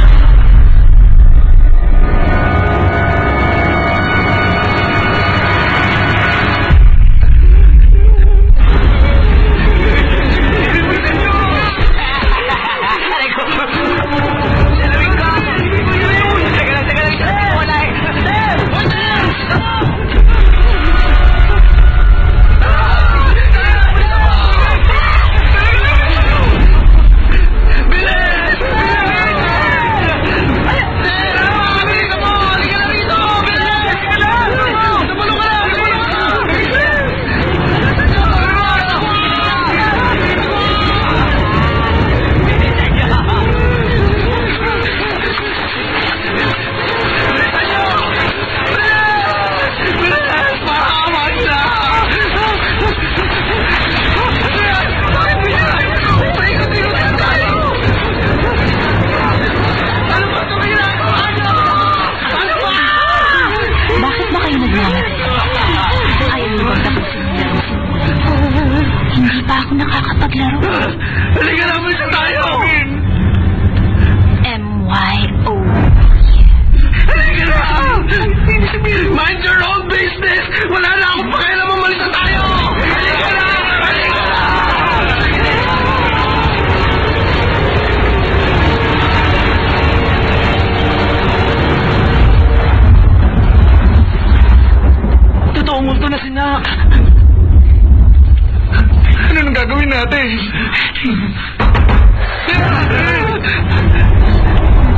Halika na, malisa tayo! M-Y-O. Halika na! Mind your own business! Wala na akong pakialam, malisa tayo! Halika na! Halika na! Totoong multo na si Nak! gagawin natin?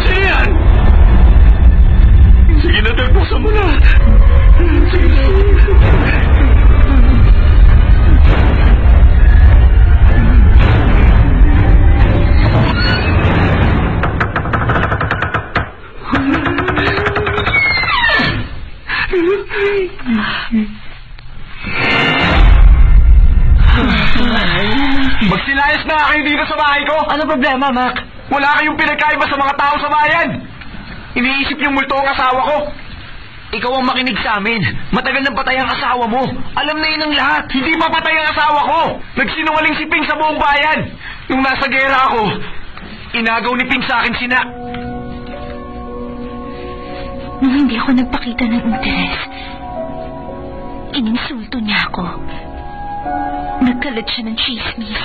Sino yan? Sige na, Ter, buksan mo na. Magsilayas na kayo dito sa bahay ko! Ano problema, Mac? Wala kayong pinagkaiba sa mga tao sa bayan! Iniisip yung multo ang asawa ko! Ikaw ang makinig sa amin. Matagal nang patay ang asawa mo. Alam na yun ang lahat. Hindi pa patay ang asawa ko! Nagsinungaling si Ping sa buong bayan! Nung nasa gera ako, inagaw ni Ping sa akin sina. Nung hindi ako nagpakita ng interes, ininsulto niya ako. Nagkalat siya ng chismis.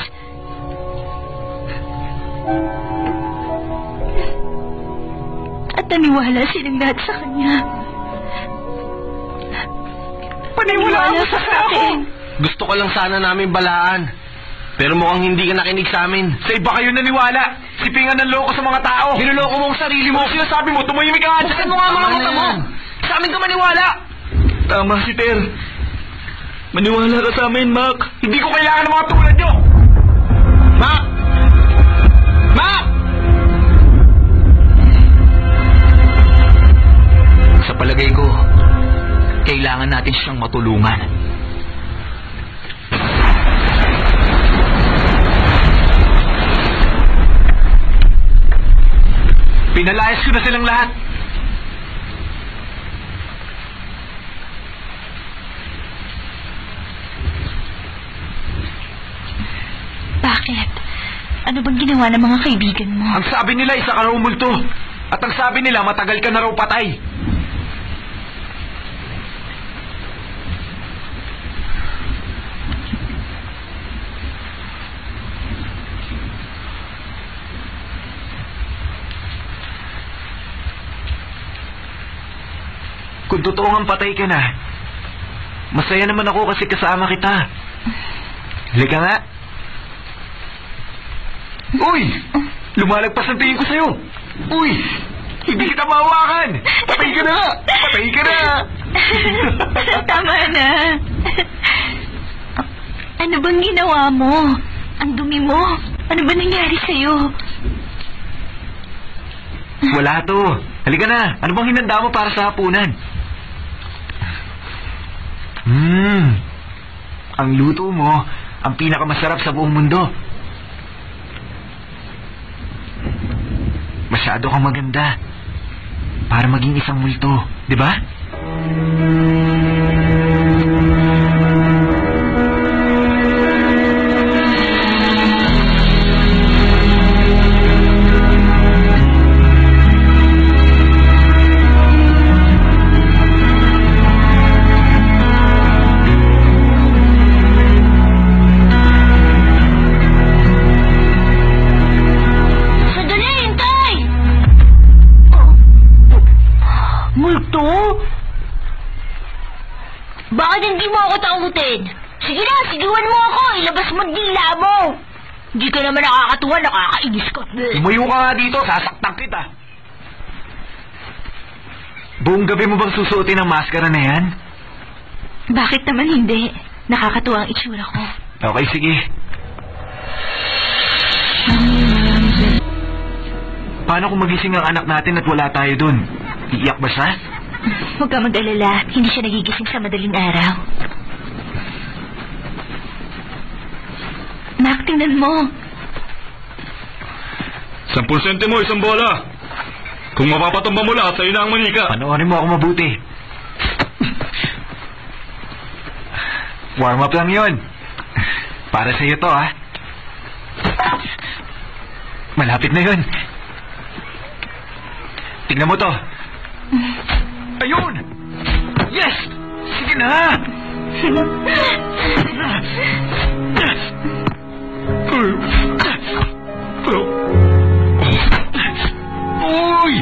At naniwala silang lahat sa kanya. Paniwala mo sa akin! Gusto ko lang sana namin balaan. Pero mukhang hindi ka nakinig sa amin. Sa iba kayo naniwala. Si Ping ang nanloko sa mga tao. Niloloko mo ang sarili mo. Kung sinasabi mo, tumahimik ka nga. Buksan mo nga mga mata mo. Sa amin ka maniwala. Tama si Ter. Maniwala ka sa amin, Mac. Hindi ko kailangan ng mga tulad nyo. Mac! Mac! Sa palagay ko, kailangan natin siyang matulungan. Pinalayas ko na silang lahat. Bakit? Ano bang ginawa ng mga kaibigan mo? Ang sabi nila, isa ka raw multo. At ang sabi nila, matagal ka na raw patay. Kung totoo ang patay ka na, masaya naman ako kasi kasama kita. Halika nga. Uy! Lumalagpas ang tingin ko sa'yo. Uy! Hindi kita mahawakan! Patay ka na! Patay ka na! Tama na. Ano bang ginawa mo? Ang dumi mo. Ano ba nangyari sa'yo? Wala to. Halika na. Ano bang hinanda mo para sa hapunan? Ang luto mo, ang pinakamasarap sa buong mundo. Masyado kang maganda para maging isang multo, di ba? Bakit hindi mo ako takutin? Sige na, sigawan mo ako. Ilabas mo dila mo. Hindi ka naman nakakatuwa, nakakainis ka. Tumayo ka nga dito, sasaktan kita. Buong gabi mo bang susuotin ang maskara na yan? Bakit naman hindi? Nakakatuwa ang itsura ko. Okay, sige. Paano kung magising ang anak natin at wala tayo dun? Iiyak ba siya? Huwag ka mag-alala. Hindi siya nagigising sa madaling araw. Mac, tingnan mo. 10 sentimo, isang bola. Kung mapapatumba mo lahat, sa'yo na ang manika. Panoorin mo ako mabuti. Warm up lang yun. Para sa'yo to, ha? Malapit na yun. Tignan mo to. Ayun! Yes! Sige na! Uy!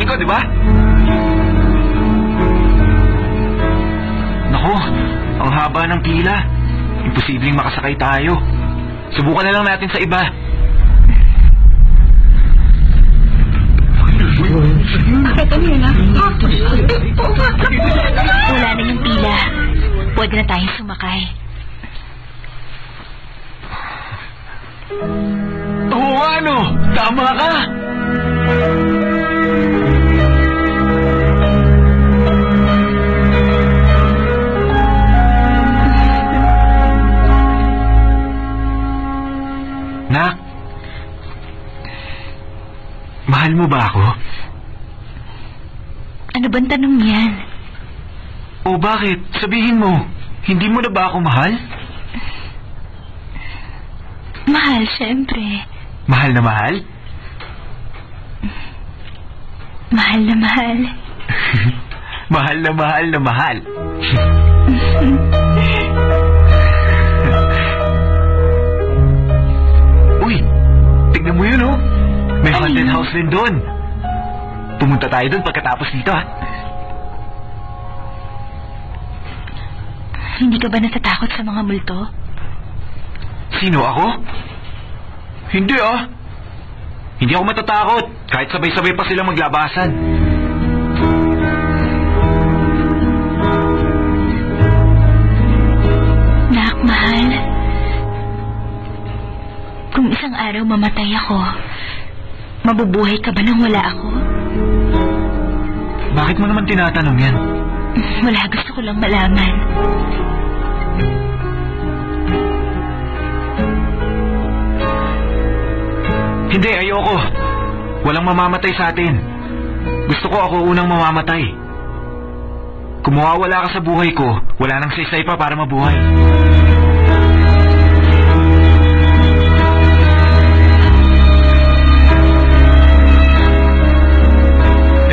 ko, di ba? Naku, ang haba ng pila. Imposibleng makasakay tayo. Subukan na lang natin sa iba. Wala na yung pila. Pwede na tayong sumakay. Oo, ano? Tama ka! Nak, mahal mo ba ako? Ano bang tanong yan? O bakit? Sabihin mo, hindi mo na ba ako mahal? Mahal, syempre. Mahal na mahal? Mahal na mahal. Mahal na mahal na mahal. Uy, tignan mo yun, oh. May haunted house din doon. Pumunta tayo doon pagkatapos dito, ha? Hindi ka ba natatakot sa mga multo? Sino ako? Hindi, ah. Hindi ako matatakot. Kahit sabay-sabay pa silang maglabasan. Nak, mahal. Kung isang araw mamatay ako, mabubuhay ka ba nang wala ako? Bakit mo naman tinatanong yan? Wala, gusto ko lang malaman. Hindi, ayoko. Walang mamamatay sa atin. Gusto ko ako unang mamamatay. Kung mawawala ka sa buhay ko, wala nang saysay pa para mabuhay.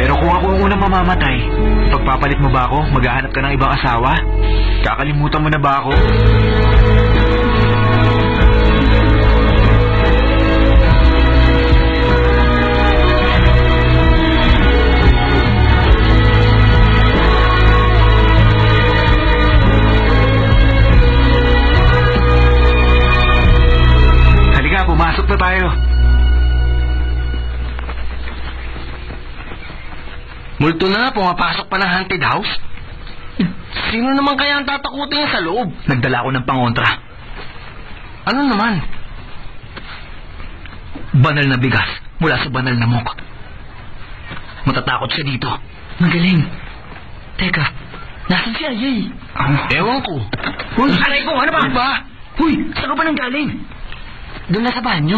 Pero kung ako ang unang mamamatay, pagpapalit mo ba ako? Maghahanap ka ng ibang asawa? Kakalimutan mo na ba ako? Pumasok na tayo. Multo na, pumapasok pa ng haunted house? Sino naman kaya ang tatakutin niya sa loob? Nagdala ako ng pangontra. Ano naman? Banal na bigas mula sa banal na mok. Matatakot siya dito. Magaling. Teka, nasan si Ayay? Ewan ko. Uy, aray ko, ano ba? Uy, saan ka ba nang galing? Doon na sa banyo.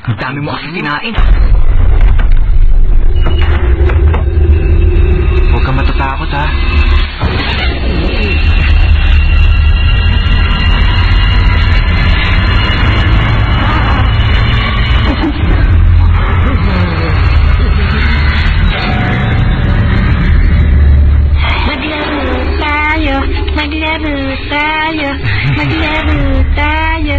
Ang dami mo kasi kinain. Huwag kang matatakot, ha? Maglaro tayo, maglaro tayo, maglaro tayo.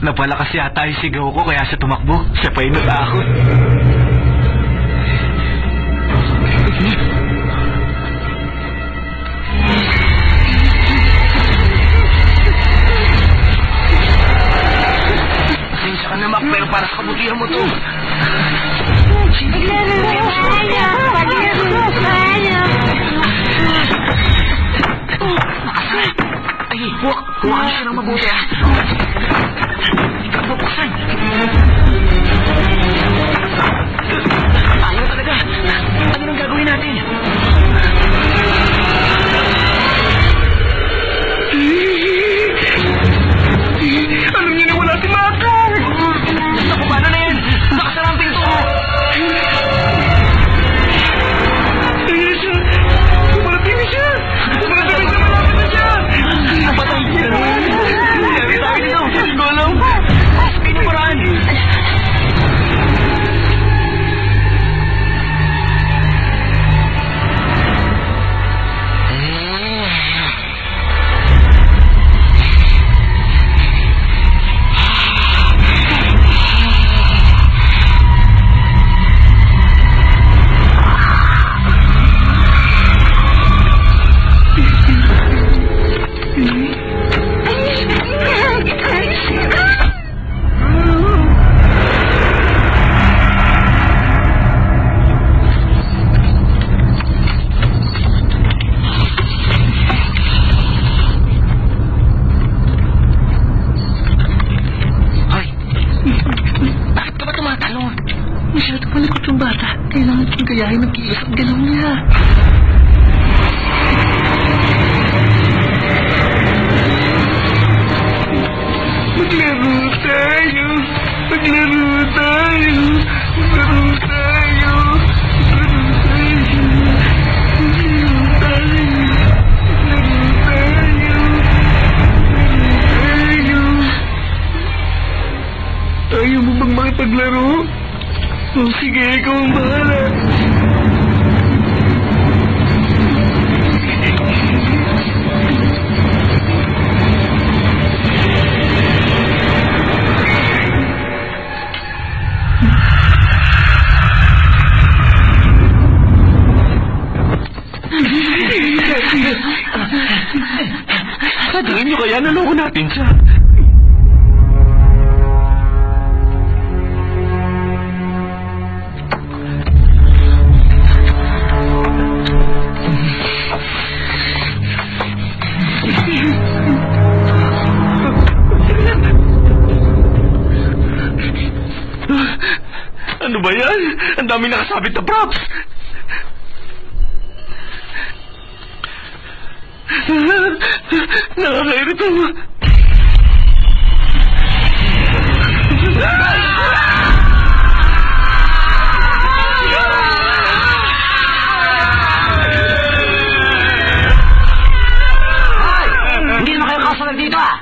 Napalakas yata yung sigaw ko kaya siya tumakbo. Siya pa yung natakot. Pasensya ka na, Mac, pero para sa kabutihan mo to. Ay, huwag ka siya ng mabuti, ha? Buksan. Ayaw talaga. Ano nang gagawin natin? Alam niyo na wala si Mako. Naku, paano na yan? Nakasara ang pinto. Ayun siya. Bumarating na siya. Bumarating na siya. Napatay siya. Sabi dito. Golong. Paraan. gayahin ng kilos at galaw niya. Maglaro tayo! Maglaro tayo! Maglaro tayo! Ayaw mo bang makipaglaro? O sige, ikaw ang bahala. Sa tingin niyo kaya naloko natin siya? Ano ba yan? Ang dami nakasabit na props! Nakakairito. Hindi naman kayo kasunod dito ah!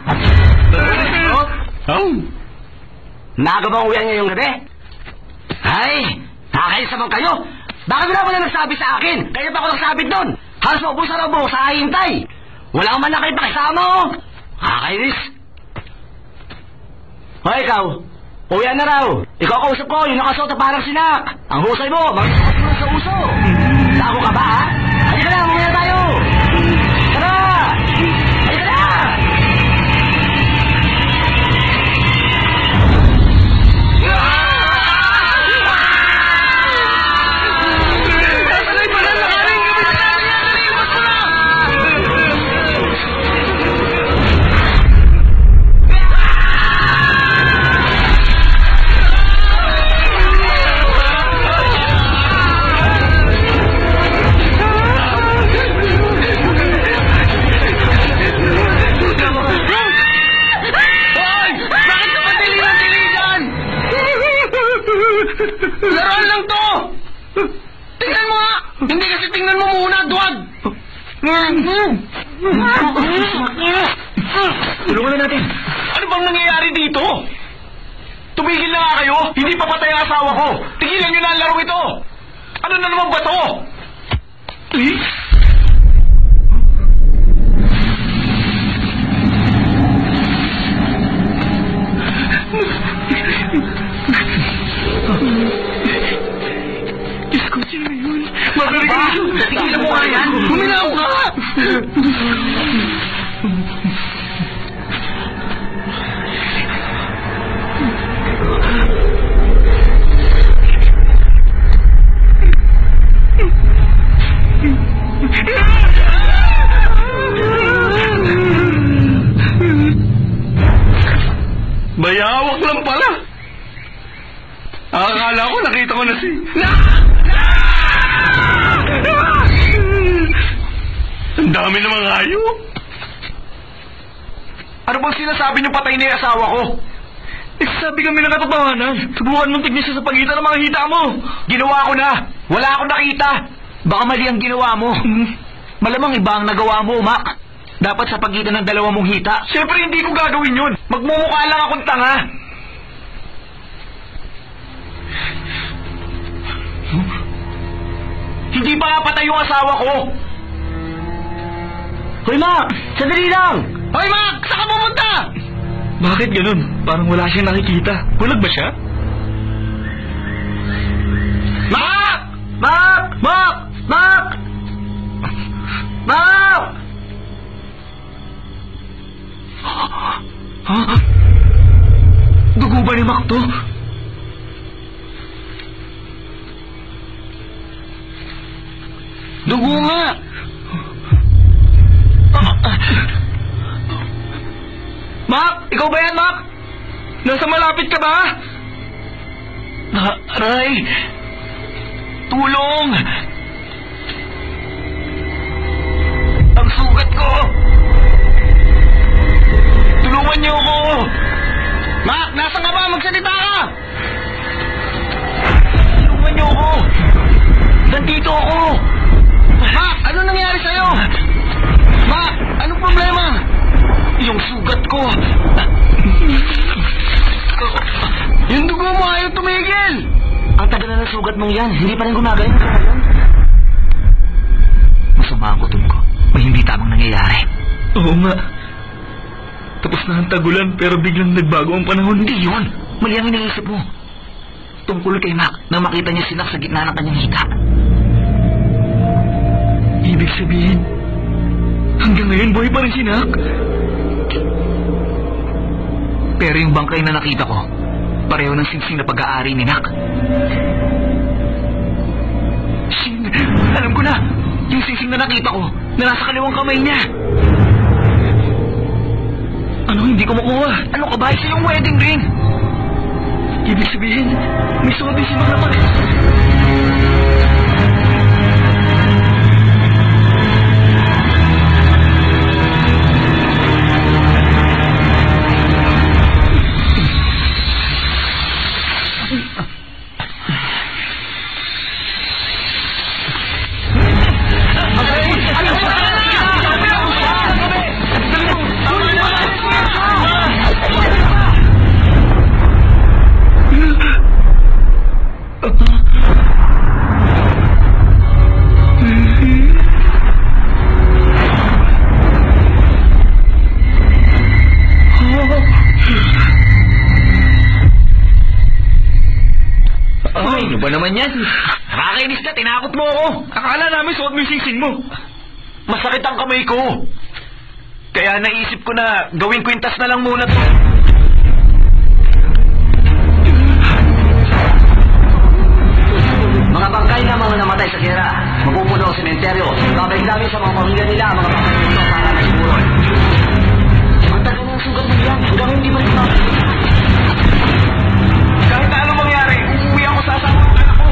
Maaga bang uwian ngayong gabi? Ay, nakakayos naman kayo. Bakit wala na nagsabi sa akin? Kaya pa ako nagsabit doon. Halos maubusan ang buhok sa hintay. Wala man na kayo pakisama oh. Nakakainis. O ikaw, uwian na raw. Ikaw kausap ko, yung nakasuot na parang sinak. Ang husay mo, magsuot mo sa uso. Sako ka ba ha? Halika na, muna tayo. Tara! Halika na! Laruan lang to! Tingnan mo nga! Hindi kasi tingnan mo muna, duwag! Tulungan na natin. Ano bang nangyayari dito? Tumigil na nga kayo! Hindi pa patay ang asawa ko! Tigilan nyo na ang laro ito! Ano na naman ba to? Diyos ko, sino yun? Magaling ka yun! Tigilan mo nga yan! Huminaw ka! Bayawak lang pala! Akala ko nakita ko na si... Ang dami namang hayop! Ano bang sinasabi niyo patay na yung asawa ko? Nagsasabi kami ng katotohanan. Subukan mong tignan siya sa pagitan ng mga hita mo. Ginawa ko na! Wala akong nakita! Baka mali ang ginawa mo. Malamang iba ang nagawa mo, Mac. Dapat sa pagitan ng dalawa mong hita. Siyempre hindi ko gagawin yun! Magmumukha lang akong tanga! Hindi pa nga patay yung asawa ko! Hoy, Mac! Sandali lang! Hoy, Mac! Saan ka pumunta? Bakit ganun? Parang wala siyang nakikita. Bulag ba siya? Mac! Mac! Mac! Mac! Mac! Ha? Dugo ba ni Mac to? Dugo nga! Mac! Ikaw ba yan, Mac? Nasa malapit ka ba? Aray! Tulong! Ang sugat ko! Tulungan niyo ako! Mac, nasa ka ba? Magsalita ka! Tulungan niyo ako! Nandito ako! Mac, ano nangyari sa'yo? Mac, anong problema? Yung sugat ko! Yung dugo mo ayaw tumigil! Ang tagal na ng sugat mong yan, hindi pa rin gumagaling sa ngayon. Masama ang kutob ko. May hindi tamang nangyayari. Oo nga. Tapos na ang tagulan pero biglang nagbago ang panahon. Hindi yun. Mali ang iniisip mo. Tungkol kay Mac nang makita niya si Nak sa gitna ng kanyang hita. Ibig sabihin, hanggang ngayon buhay pa rin si Nak. Pero yung bangkay na nakita ko, pareho ng singsing na pag-aari ni Nak. Alam ko na! Yung singsing na nakita ko, na nasa kaliwang kamay niya. Ano hindi ko makuha? Ano ka ba? Isa yung wedding ring! Ibig sabihin, may suot din si Mac na pala. Ano ba naman yan? Nakakainis ka, tinakot mo ako. Akala namin suot mo yung singsing mo. Masakit ang kamay ko. Kaya naisip ko na gawing kwintas na lang muna to. Mga bangkay na mga namatay sa gera, mapupuno ang sementeryo. Babalik namin sa mga pamilya nila ang mga bangkay nito para na siguro. Ang tagal ng sugat mo yan, hanggang hindi ba rin kahit ano mangyari, uuwi ako sa asawa ng anak ko.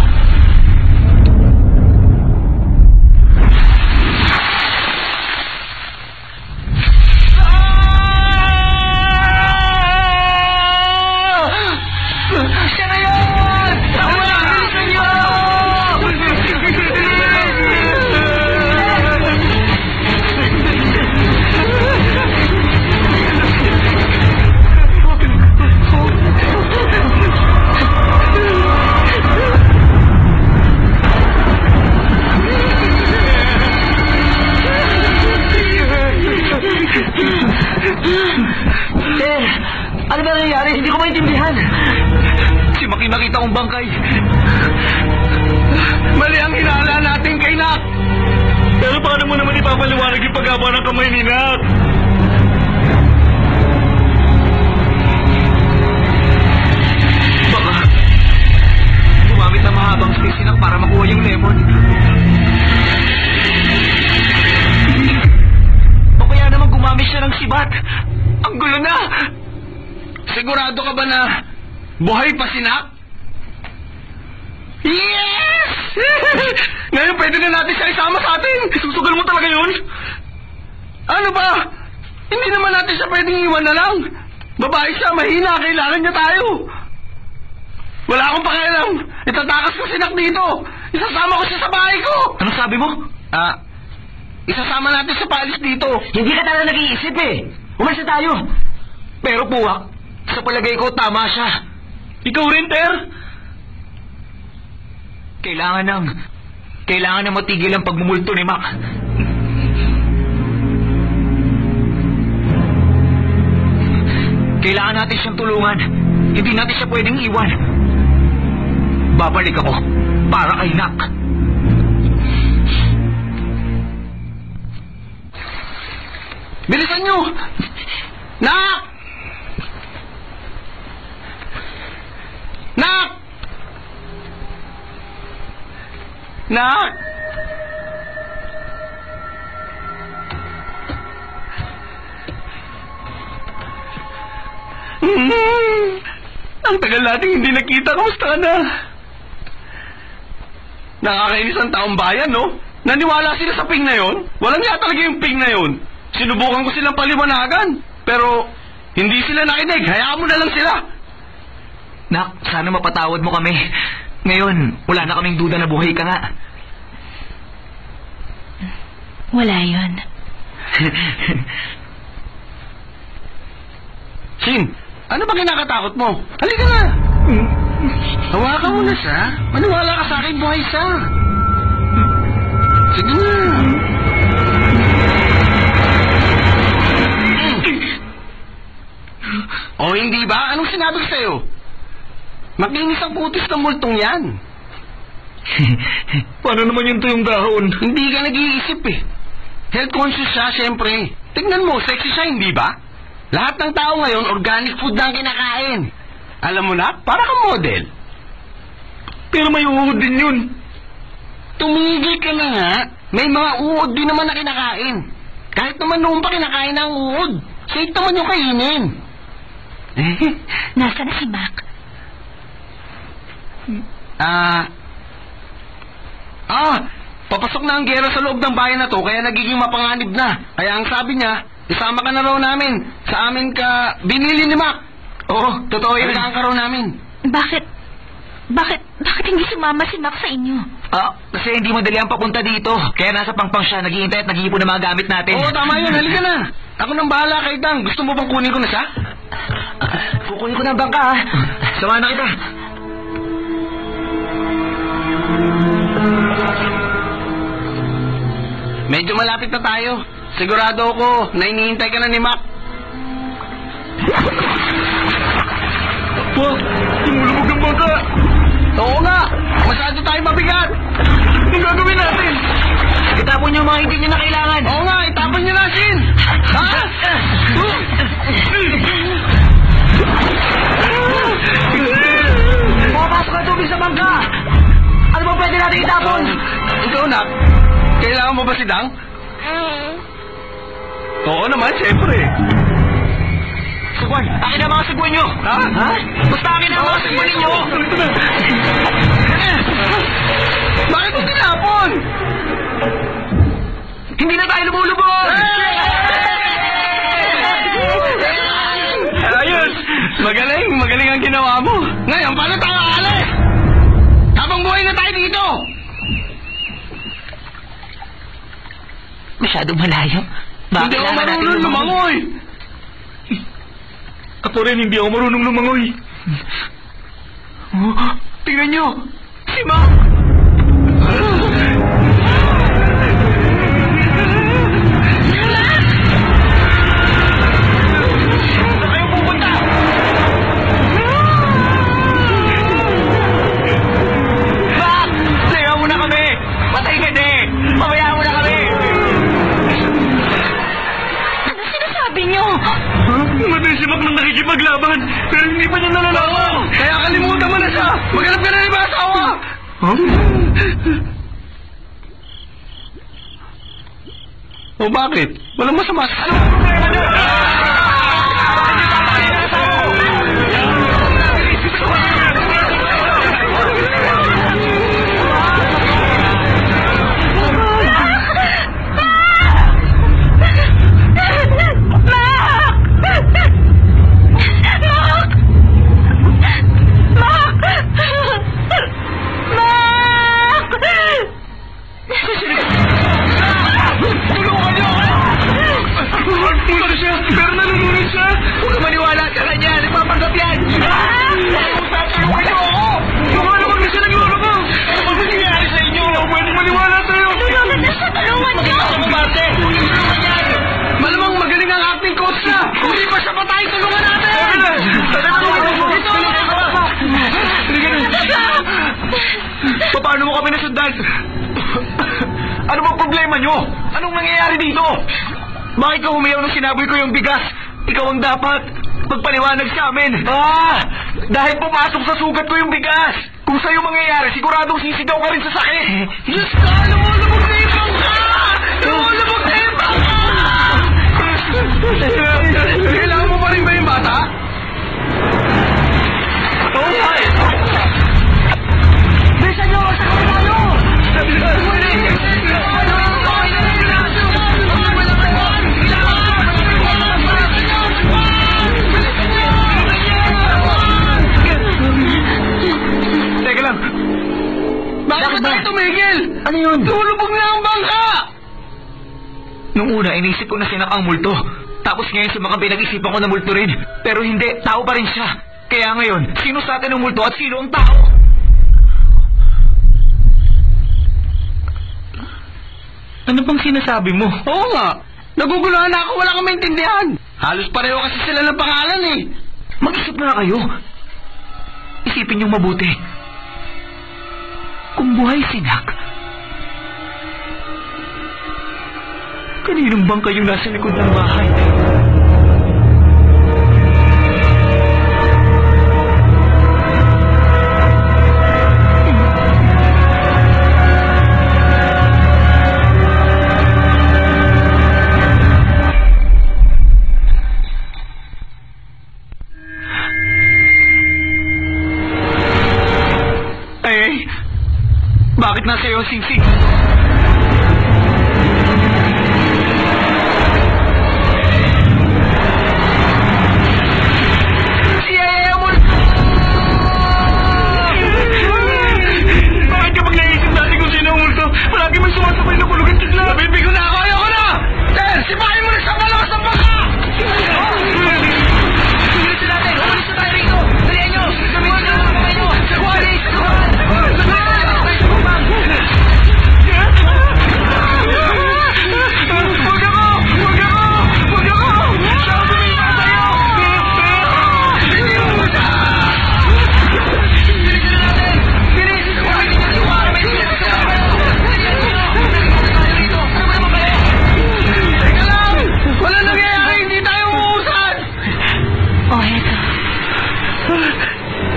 Siya na yan! Ako na! Bilisan niyo! Ano ba nangyayari? Hindi ko maintindihan. Si Maki nakita kong bangkay. Mali ang hinala natin kay Nak. Pero paano mo naman ipapaliwanag yung paggawa ng kamay ni Nak? Baka gumamit ng mahabang stick si Nak para makuha yung lemon. O kaya naman gumamit siya ng sibat. Ang gulo na! Sigurado ka ba na buhay pa si Nak? Yes! Ngayon pwede na natin siya isama sa atin. Susugal mo talaga yun? Ano ba? Hindi naman natin siya pwedeng iwan na lang. Babae siya, mahina, kailangan niya tayo. Wala akong pakialam. Itatakas ko si Nak dito. Isasama ko siya sa bahay ko. Ano sabi mo? Isasama natin sa paalis dito. Hindi ka talaga nag-iisip eh. Umalis na tayo. Pero Puwak, sa palagay ko tama siya. Ikaw rin, Ter? Kailangan na matigil ang pagmumulto ni Mac. Kailangan natin siyang tulungan. Hindi natin siya pwedeng iwan. Babalik ako para kay Nak. Bilisan nyo! Nak! Nak! Nak! Ang tagal natin hindi nakita. Kamusta ka na? Nakakainis ang taong bayan, no? Naniwala sila sa ping na yon? Walang nga talaga yung ping na yon. Sinubukan ko silang paliwanagan. Pero, hindi sila nakinig. Hayaan mo na lang sila. Nak, sana mapatawad mo kami. Ngayon, wala na kaming duda na buhay ka nga. Wala yun. Shin, ano ba kinakatakot mo? Halika na. Hawakan mo na siya. Maniwala ka sa akin, buhay siya. Sige na. O hindi ba? Anong sinabi ko sa'yo? Makinis ang putis ng multong yan. Paano naman yung tuyong dahon? Hindi ka nag-iisip eh. Health conscious siya, syempre. Tignan mo, sexy siya, hindi ba? Lahat ng tao ngayon, organic food na ang kinakain. Alam mo na, para kang model. Pero may uhod din yun. Tumigil ka na nga. May mga uod din naman na kinakain. Kahit naman noon pa kinakain ng uod. Safe naman yung kainin. Nasaan na si Mac? Papasok na ang gera sa loob ng bayan na to, kaya nagiging mapanganib na. Kaya ang sabi niya, isama ka na raw namin. Sa amin ka binili ni Mac. Oo, totoo yun ang raw namin. Bakit hindi sumama si Mac sa inyo? Kasi hindi madali ang papunta dito. Kaya nasa pangpang siya, naghihintay at nag-iipon ng mga gamit natin. Oo, tama yun. Halika na. Ako nang bahala kay Dang. Gusto mo bang kunin ko na siya? Kukunin ko na ang bangka, ha? Samahan na kita. Medyo malapit na tayo. Sigurado ako na inihintay ka na ni Mac. Pa, tumulubog ng bangka. Oo nga. Masyado tayo mabigat. Anong gagawin natin? Itapon niyo mga hindi niyo na kailangan. Oo nga, itapon niyo na, Shin. Ha? Pumapasok ang tubig sa bangka. Ano ba pwede natin itapon? Ikaw, Nak. Kailangan mo ba si Dang? Oo naman, siyempre. Sugwan, akin na mga sugwan niyo. Ha? Basta akin na mga sugwan ninyo. Bakit mo tinapon? Hindi na tayo lumulubog! Ayos! Magaling ang ginawa mo. Ngayon, paano tayo aalis? Habang buhay na tayo dito! Masyadong malayo. Hindi ako marunong lumangoy! Ako rin, hindi ako marunong lumangoy. Tingnan niyo! Si Mac! Saan kayo pupunta? Mac! Teka muna kami! Patay ka din! Pabayaan mo na kami! Ano sinasabi niyo? Namatay si Mac nang nakikipaglaban, pero hindi pa niya nalalaman. Kaya kalimutan mo na siya! Maghanap ka na ng ibang asawa! O bakit? Walang masama. Ano ang problema niyo? Pero nalulunod siya! Huwag ka maniwala sa kanya! Nagpapanggap yan! Tutulungan niyo ako! Baka naman na siya naglulubog! Ano ba nangyayari sa inyo? Ako pwedeng maniwala sa'yo! Tulungan na siya! Tulungan niyo! Gusto mo, Marte? Tulungan yan! Malamang magaling ang acting coach na! Hindi pa siya patay, tulungan natin! Paano mo kami nasundan? Ano bang problema nyo? Anong nangyayari dito? Bakit ka humiyaw nung sinabi ko yung bigas? Ikaw ang dapat magpaliwanag sa amin. Dahil pumasok sa sugat ko yung bigas. Kung sa'yo mangyayari, siguradong sisigaw ka rin sa sakit. Diyos ka! Lumulubog na yung bangka! Lumulubog na yung bangka! Kailangan mo pa rin ba yung bata? Oo nga eh. Bilisan niyo! Sa tayo! Kaya inisip ko na sinak ang multo. Tapos ngayon sumakang pinag-isipan ko na multo rin. Pero hindi, tao pa rin siya. Kaya ngayon, sino sa atin ang multo at sino ang tao? Ano bang sinasabi mo? Oo nga. Naguguluhan na ako, wala kang maintindihan. Halos pareho kasi sila ng pangalan eh. Mag-isip na kayo. Isipin niyong mabuti. Kung buhay si Nak, kaninong bang kayong nasa likod ng bahay? Bakit nasa iyo, Sing-Sing? Bakit kapag naisip natin kung sino ang multo, palagi may sumasabay na kulugin tigla? Nabibigo na ako, ayoko na! Ter, sipahin mo na sa malakas ang baka! Bilisan natin! Umalis na tayo rito! Dalihan nyo! Sabihin nyo ang mga nyo! Sagwalis!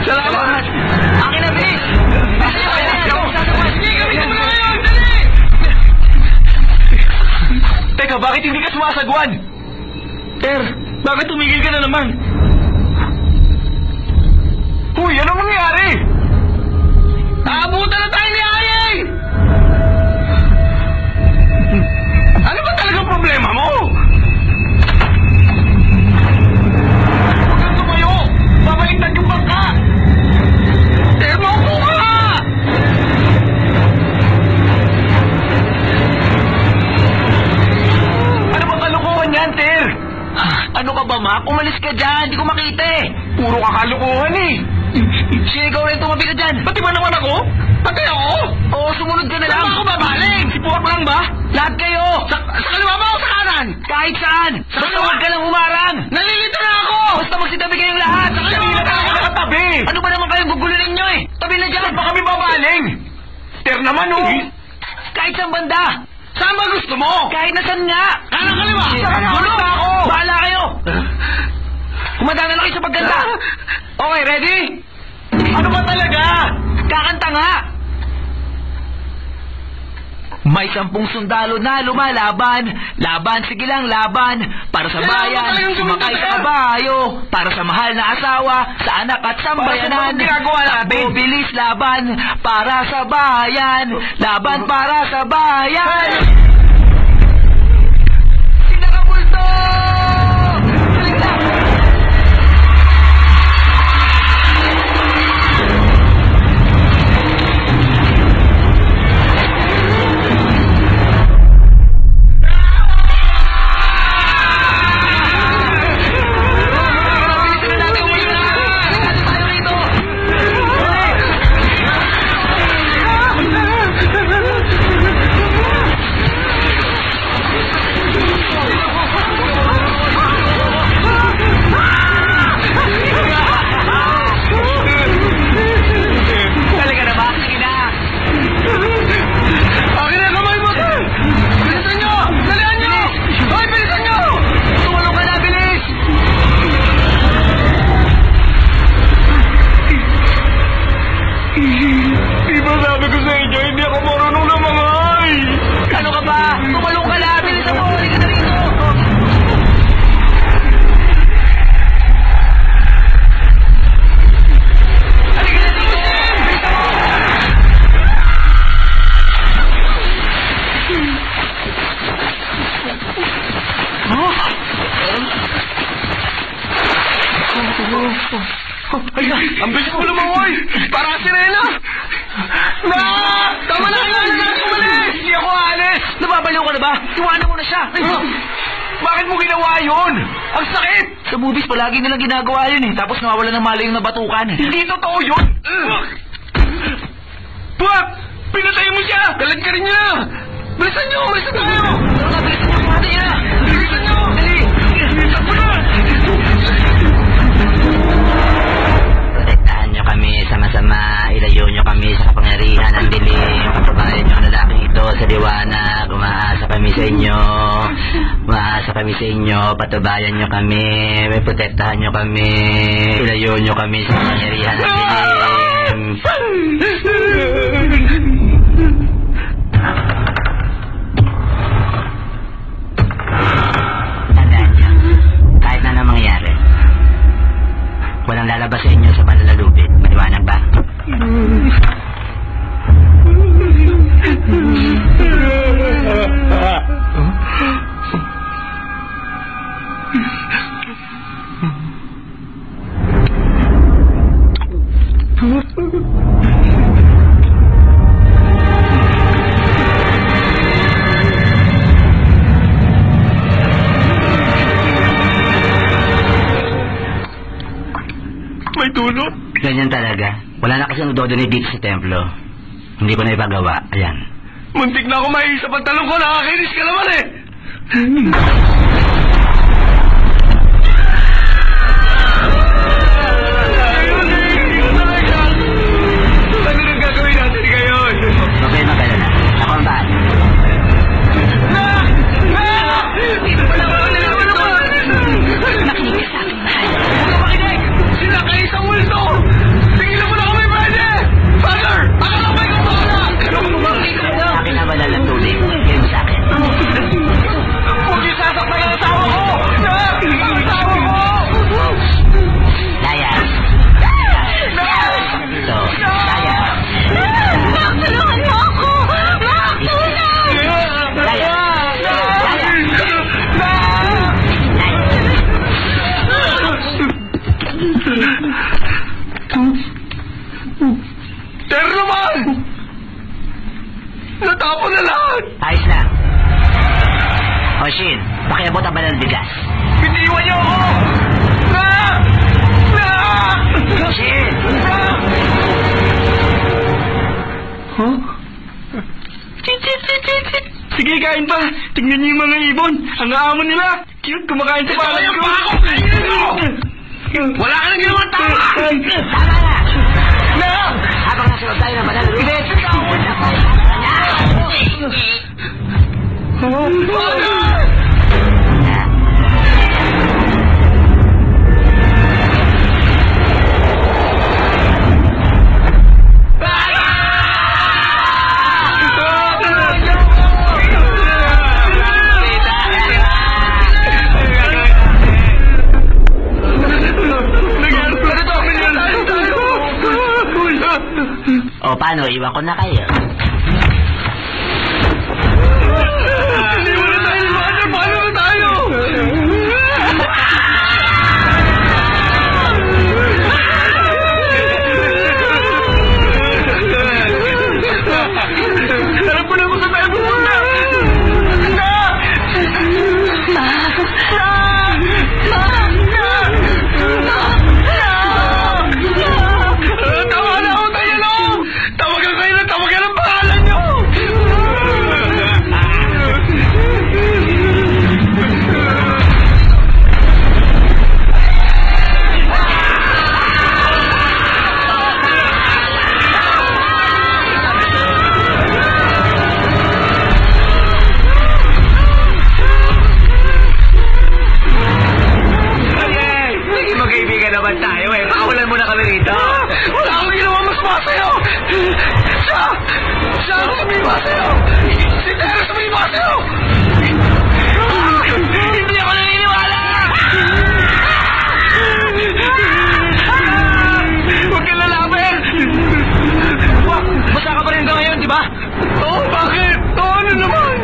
Salamat! Akin na, bilis! Teka, bakit hindi ka sumasagwan? Ter, bakit tumigil ka na naman? Uy, ano mangyari? Naabutan na tayo ni Ayay! Ano ba talagang problema mo? Huwag kang tumayo! Babaligtad yung bangka! Ter, maupo ka! Ano bang kalukuhan yan, Ter? Ano ka ba, Mac? Umalis ka dyan! Di ko makita eh! Puro kakalukuhan eh! Sinigaw rin tumabi ka dyan! Pati ba naman ako? Pati ako? Oo, sumunod ka na lang! Saan ba ako babaling? Si Puwak lang ba? Lahat kayo! Sa kaliwa ba o sa kanan? Kahit saan! Basta huwag ka lang humarang! Nalilito na ako! Basta magsitabi kayong lahat! Sa Hindi na ako nakatabi! Ano ba naman kayong gugulunin nyo eh? Tabi na dyan! Saan ba kami babaling? Ter naman oh! Kahit saan banda! Saan ba gusto mo? Kahit na saan nga! Kanan kaliwa! Gulo na ako! Bahala kayo! Kumanda na lang kayo sa pagganda! Okay, ready? Ano ba talaga? Kakanta nga! May 10 sundalo na lumalaban. Laban, sige lang laban. Para sa bayan, sumakay sa kabayo. Para sa mahal na asawa, sa anak at sambayanan. ginagawa natin? Takbo, bilis, laban. Para sa bayan. Laban para sa bayan. Pinakabulto! Galing na! Ang bilis mo lumangoy! Para sirena! Na! Tama na! Umalis! Hindi ako alis! Nababaliw ka na ba? Iwanan mo na siya! Bakit mo ginawa yun? Ang sakit! Sa movies, palagi nilang ginagawa yun eh. Tapos nawawala ng malay yung nabatukan eh. Hindi totoo yun! Buwak! Pinatay mo siya! Galag ka rin niya! Bilisan niyo! Bilisan tayo! Bilisan niyo ang niya! Bilisan niyo! Dali! Bilisan mo na! Protektahan niyo kami sa masama, ilayo niyo kami sa kapangyarihan ng dilim, pagpabayan niyo ang lalaking ito sa liwanag, umaasa kami sa inyo, patubayan niyo kami, may protektahan niyo kami, ilayo niyo kami sa kapangyarihan ng dilim. Tandaan niyo, kahit na mangyari, walang lalabas sa inyo sa panlalupit. Maliwanag ba? May tulot? Ganyan talaga. Wala na kasi nagdodonate dito sa templo. Hindi ko na ipagawa. Ayan. Muntik na ako maisip ang talong ko. Nakakainis ka naman eh! Ano nang gagawin natin ngayon? Okay, magalala. Ako ang bahay. Makinig sa akin, mahal. Huwag ka makinig! Sila kayo sa multo! Tigilan mo na kami, pwede! Father! Akala ko ikaw bakala! Sa akin na wala lang tuloy. Yan sa akin. Huwag yung sasaktan ang asawa ko! Ang asawa ko! Daya. Dito. Daya. Mak, tulungan mo ako! Mak, tulong! Daya. Pero naman! Natapon na lahat! Ayos lang. O, Shin, pakiabot ang banal bigas. Biniwan niyo ako! Na! Shin! Huh? Sige, kain pa. Tingnan niyo yung mga ibon. Ang aamon nila. Cute, kumakain sa palad ko. Wala ka nang ginawang tama! Tama na! Habang nasunod tayo ng banal bigas. O, paano? Iwan ko na kayo. Hindi mo na tayo liwanag. Paano na tayo? Harap mo na ako sa tayo pumunta. Tama na ako tayo, no? Tawagan kayo na tawagan ang pangalan nyo! Sige, magkaibigan naman tayo eh. Pakawalan mo na kami rito. Wala akong ginawa mas masayo! Siya ang sumiba sa'yo! Si Tera sumiba sa'yo! Hindi ako naniniwala! Huwag ka lalaban! Wak! Basta ka pa rin ngayon, di ba? Oo, bakit? Oo, ano naman?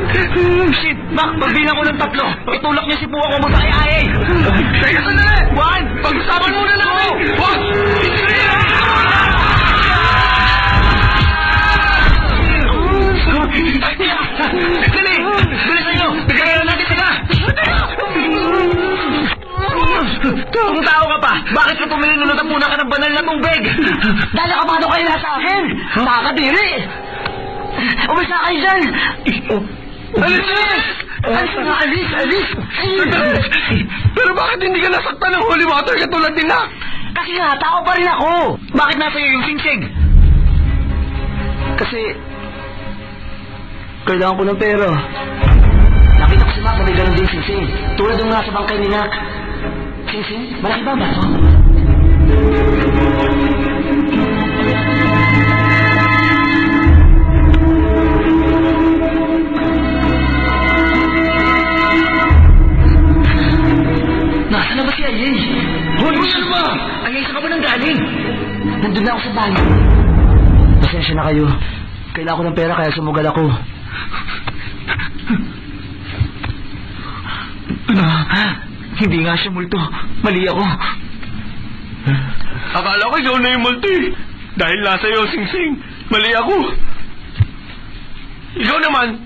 Shit! Mak, pagbilang ko ng 3, itulak niya si Puwa ko mag-ayayay! Teka, sandali! 1! Pag-usapan muna namin! 1! Dali! Kung tao ka pa, bakit ka pumili na natapunan ka ng banal na tubig? Dahil nakapano kayo na sa akin! Nakakadiri! Umalis na kayo dyan! Alis! Alis! Pero bakit hindi ka nasaktan ng holy water katulad din na? Kasi nga, tao pa rin ako! Bakit nasa iyo yung singsig? Kasi... kailangan ko ng pera. Nakita ko si Mac na may ganun din singsing. Tulad yung nasa bangkay ni Nak. Singsing, malaki ba ba ito? Nasaan na ba si Ayay? Hoy, ano ba? Ayay, saan ka ba nang galing? Nandun na ako sa bahay. Pasensya na kayo. Kailangan ko ng pera kaya sumugal ako. Hindi nga siya multo. Mali ako. Akala ko ikaw na yung multi. Dahil nasa iyo, Singsing. Mali ako. Ikaw naman,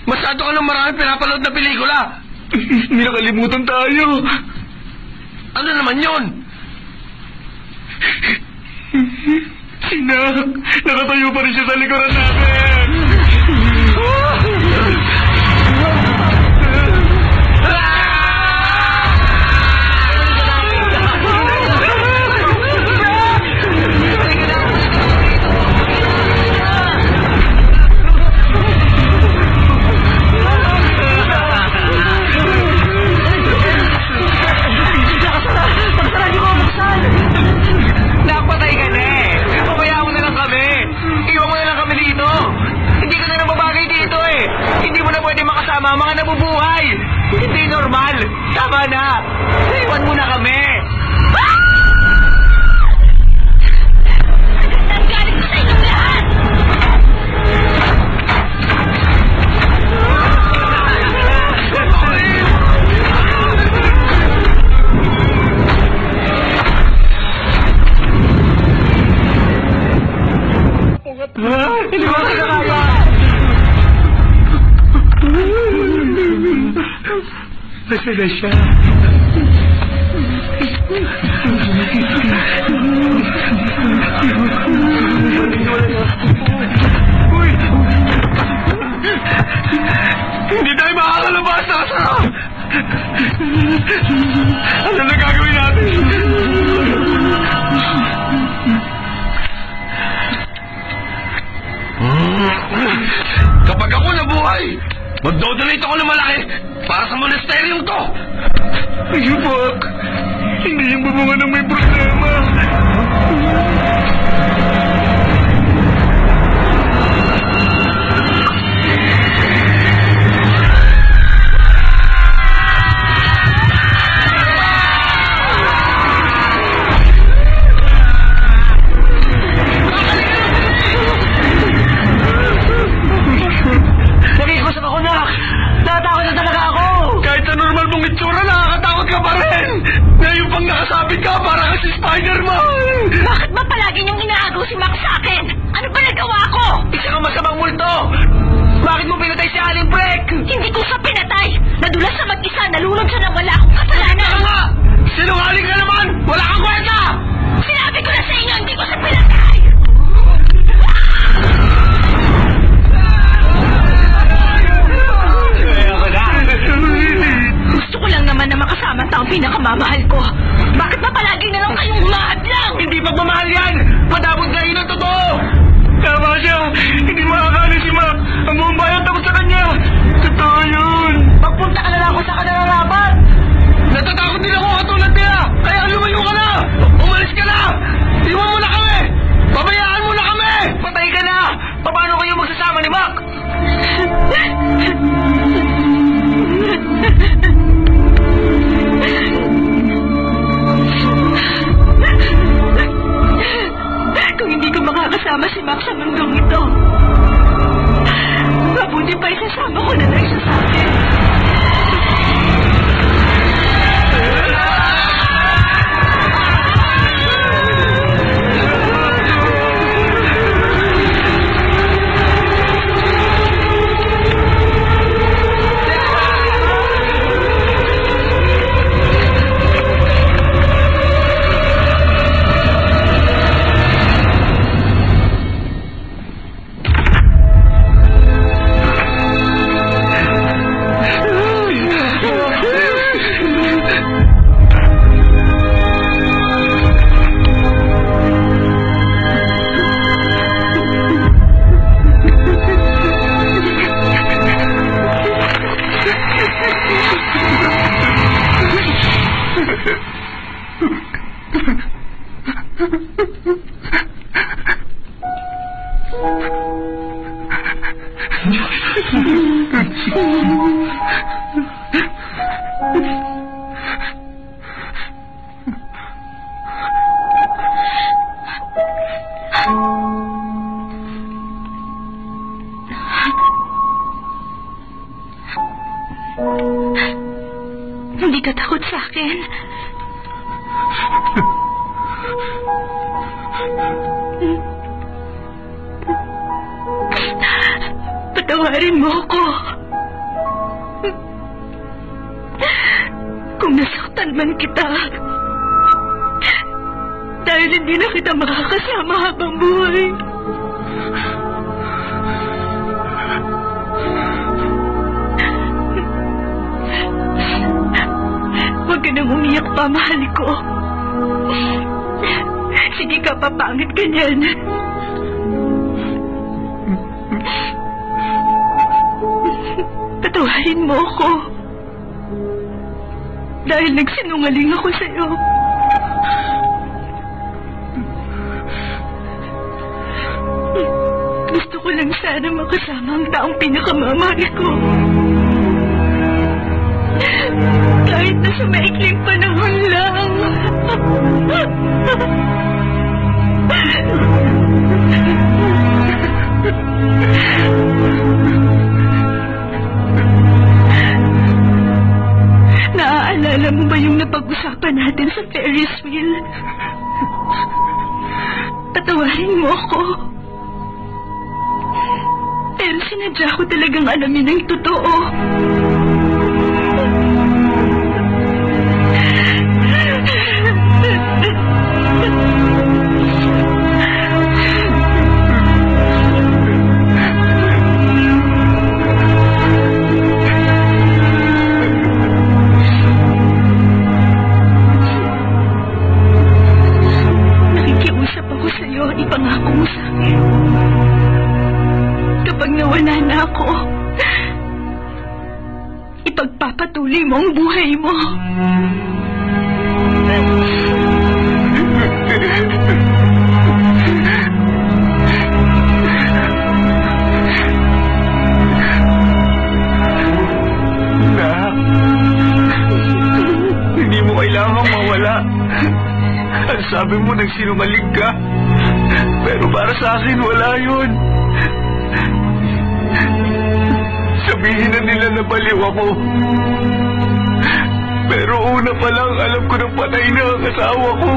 masyado ka ng marami pinapanood na pelikula. May nakalimutan tayo. Ano naman yun? Sinak, nakatayo pa rin siya sa likuran natin. Napatay ka na eh. Pabayaan mo na lang kami. Iwan mo na lang kami dito. Hindi ka na nababagay dito eh. Hindi mo na pwede makasama ang mga nabubuhay. Hindi normal. Tama na. Iwan mo na kami. Nanggaling ko sa inyong lahat! Hindi ko na kaya. Basta na siya. Uy! Hindi tayo makakalabas na kasama! Ano na gagawin natin? Kapag ako nabuhay, mag-donate ako ng malaki para sa monasteryong to! Ayun, Mac. Hindi yung bubungan ng may problema. Nakikusap ako, Nak. Natatakot na talaga ako. Kahit sa normal mong itsura, nakakatakot ka pa rin! Ngayon pang nakasabit ka, para ka si Spider-Man! Bakit ba palagi niyong inaagaw si Max sa akin? Ano ba nagawa ko? Isa kang masamang multo. Bakit mo pinatay si Aling Break? Hindi ko siya pinatay! Nadulas sa mag-isa, nalunod siya nang wala akong kasalanan! Tama nga! Sinungaling ka naman! Wala kang kwenta! Sinabi ko na sa inyo, hindi ko siya pinatay! Gusto ko lang naman na makasama ang taong pinakamamahal ko. Bakit ba palagi na lang kayong humahadlang? Hindi pagmamahal yan! Padabog na yun ang totoo! Tama siya. Hindi makakalis si Mac. Ang buong bayan takot sa kanya. Totoo yun. Magpunta ka na lang kung saan ka nararapat! Natatakot din ako katulad niya! Kaya lumayo ka na! Umalis ka na! Iwan mo na kami! Pabayaan mo na kami! Patay ka na! Paano kayo magsasama ni Mac? Kung hindi ko makakasama si Max sa mundong ito, mabuti pa isasama ko na lang siya sa akin. Hindi ka takot sa akin. Patawarin mo ako. Kung nasaktan man kita, dahil hindi na kita makakasama habang buhay. Huwag ka nang umiyak pa, mahal ko. Sige ka, papangit ka niyan. Patawarin mo ako. Dahil nagsinungaling ako sa'yo. Gusto ko lang sana makasama ang taong pinakamamahal ko. Kahit na sa maikling panahon lang. Naaalala mo ba yung napag-usapan natin sa Ferris wheel? Patawarin mo ako. Pero sinadya ko talagang alamin ang totoo. Nakikiusap ako sa'yo, ipangako mo sa'kin. Kapag nawala na ako, ipagpapatuloy mo ang buhay mo. Nak, hindi mo kailangang mawala. Ang sabi mo nagsinungaling ka. Pero para sa akin, wala yun. Sabihin na nila na baliw ako. Pero una pa lang, alam ko nang patay na ang asawa ko.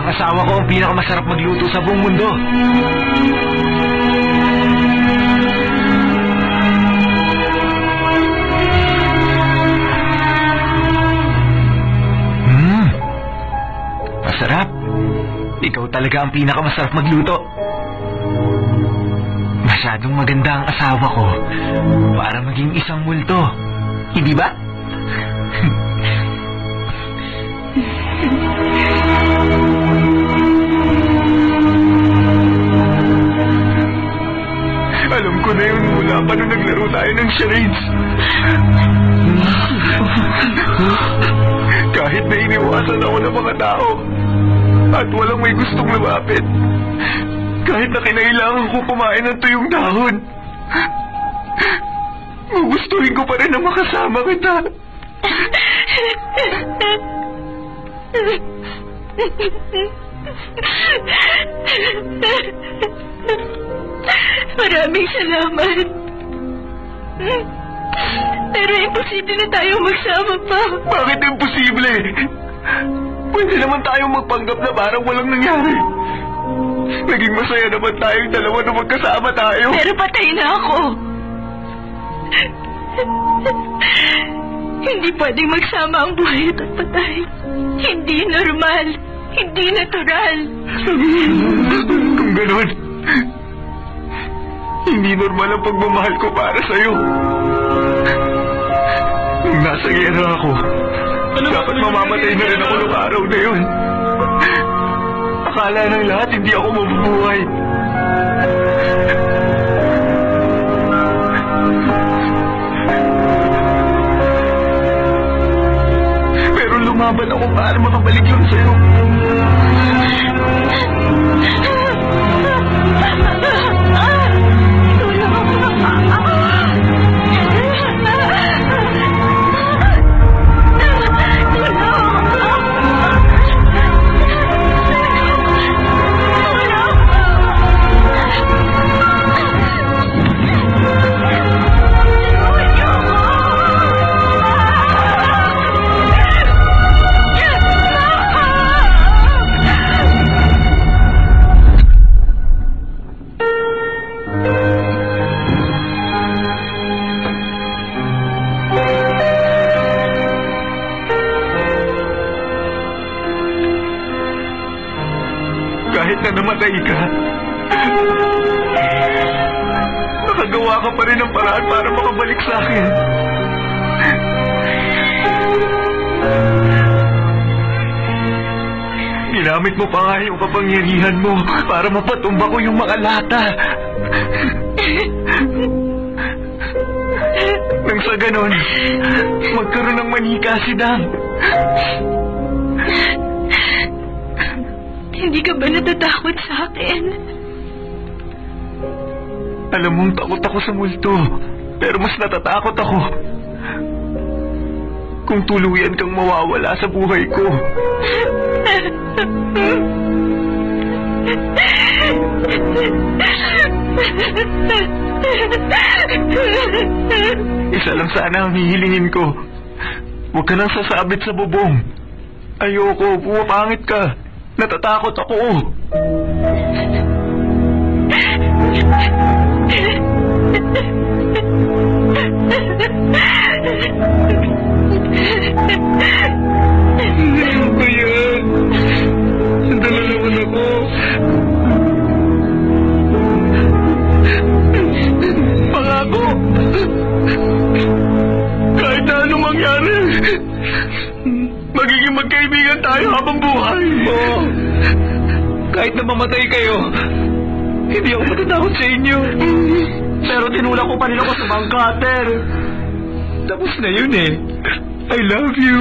Asawa ko ang pinakamasarap magluto sa buong mundo. Masarap. Ikaw talaga ang pinakamasarap magluto. Masyadong maganda ang asawa ko para maging isang multo. Hindi ba? Alam ko na yun mula pa nung naglaro tayo ng charades. Kahit na iniwasan ako ng mga tao at walang may gustong lumapit, Kahit na kinailangan ko kumain ng tuyong dahon, gugustuhin ko pa rin na makasama kita. Maraming salamat. Pero imposible na tayo magsama pa. Bakit imposible? Pwede naman tayong magpanggap na parang walang nangyari. Naging masaya naman tayong dalawa na magkasama tayo. Pero patay na ako. Hindi pwedeng magsama ang buhay at ang patay. Hindi normal. Hindi natural. Kung ganun, hindi normal ang pagmamahal ko para sa'yo. Nung nasa gera ako, dapat mamamatay na rin ako noong araw na yun. Akala ng lahat hindi ako mabubuhay. Pero lumaban ako para makabalik yun sa'yo. Kahit na namatay ka, nakagawa ka pa rin ng paraan para makabalik sa akin. Ginamit mo pa nga yung kapangyarihan mo para mapatumba ko yung mga lata. Nang sa ganon, magkaroon ng manika si Dang. Hindi ka ba natatakot sa akin? Alam mong takot ako sa multo, pero mas natatakot ako kung tuluyan kang mawawala sa buhay ko. Isa lang sana ang hihilingin ko. Huwag ka nang sasabit sa bubong. Ayoko, pumapangit ka. Natatakot ako. Ano ba yan? Sandala naman ako. Pangako. Kahit na anong mangyari, magiging magkaibigan tayo habang buhay. Oo. Kahit na mamatay kayo, hindi ako matatakot sa inyo. Pero tinulak ko pa rin ako sa mga cutter. Tapos na yun eh. I love you.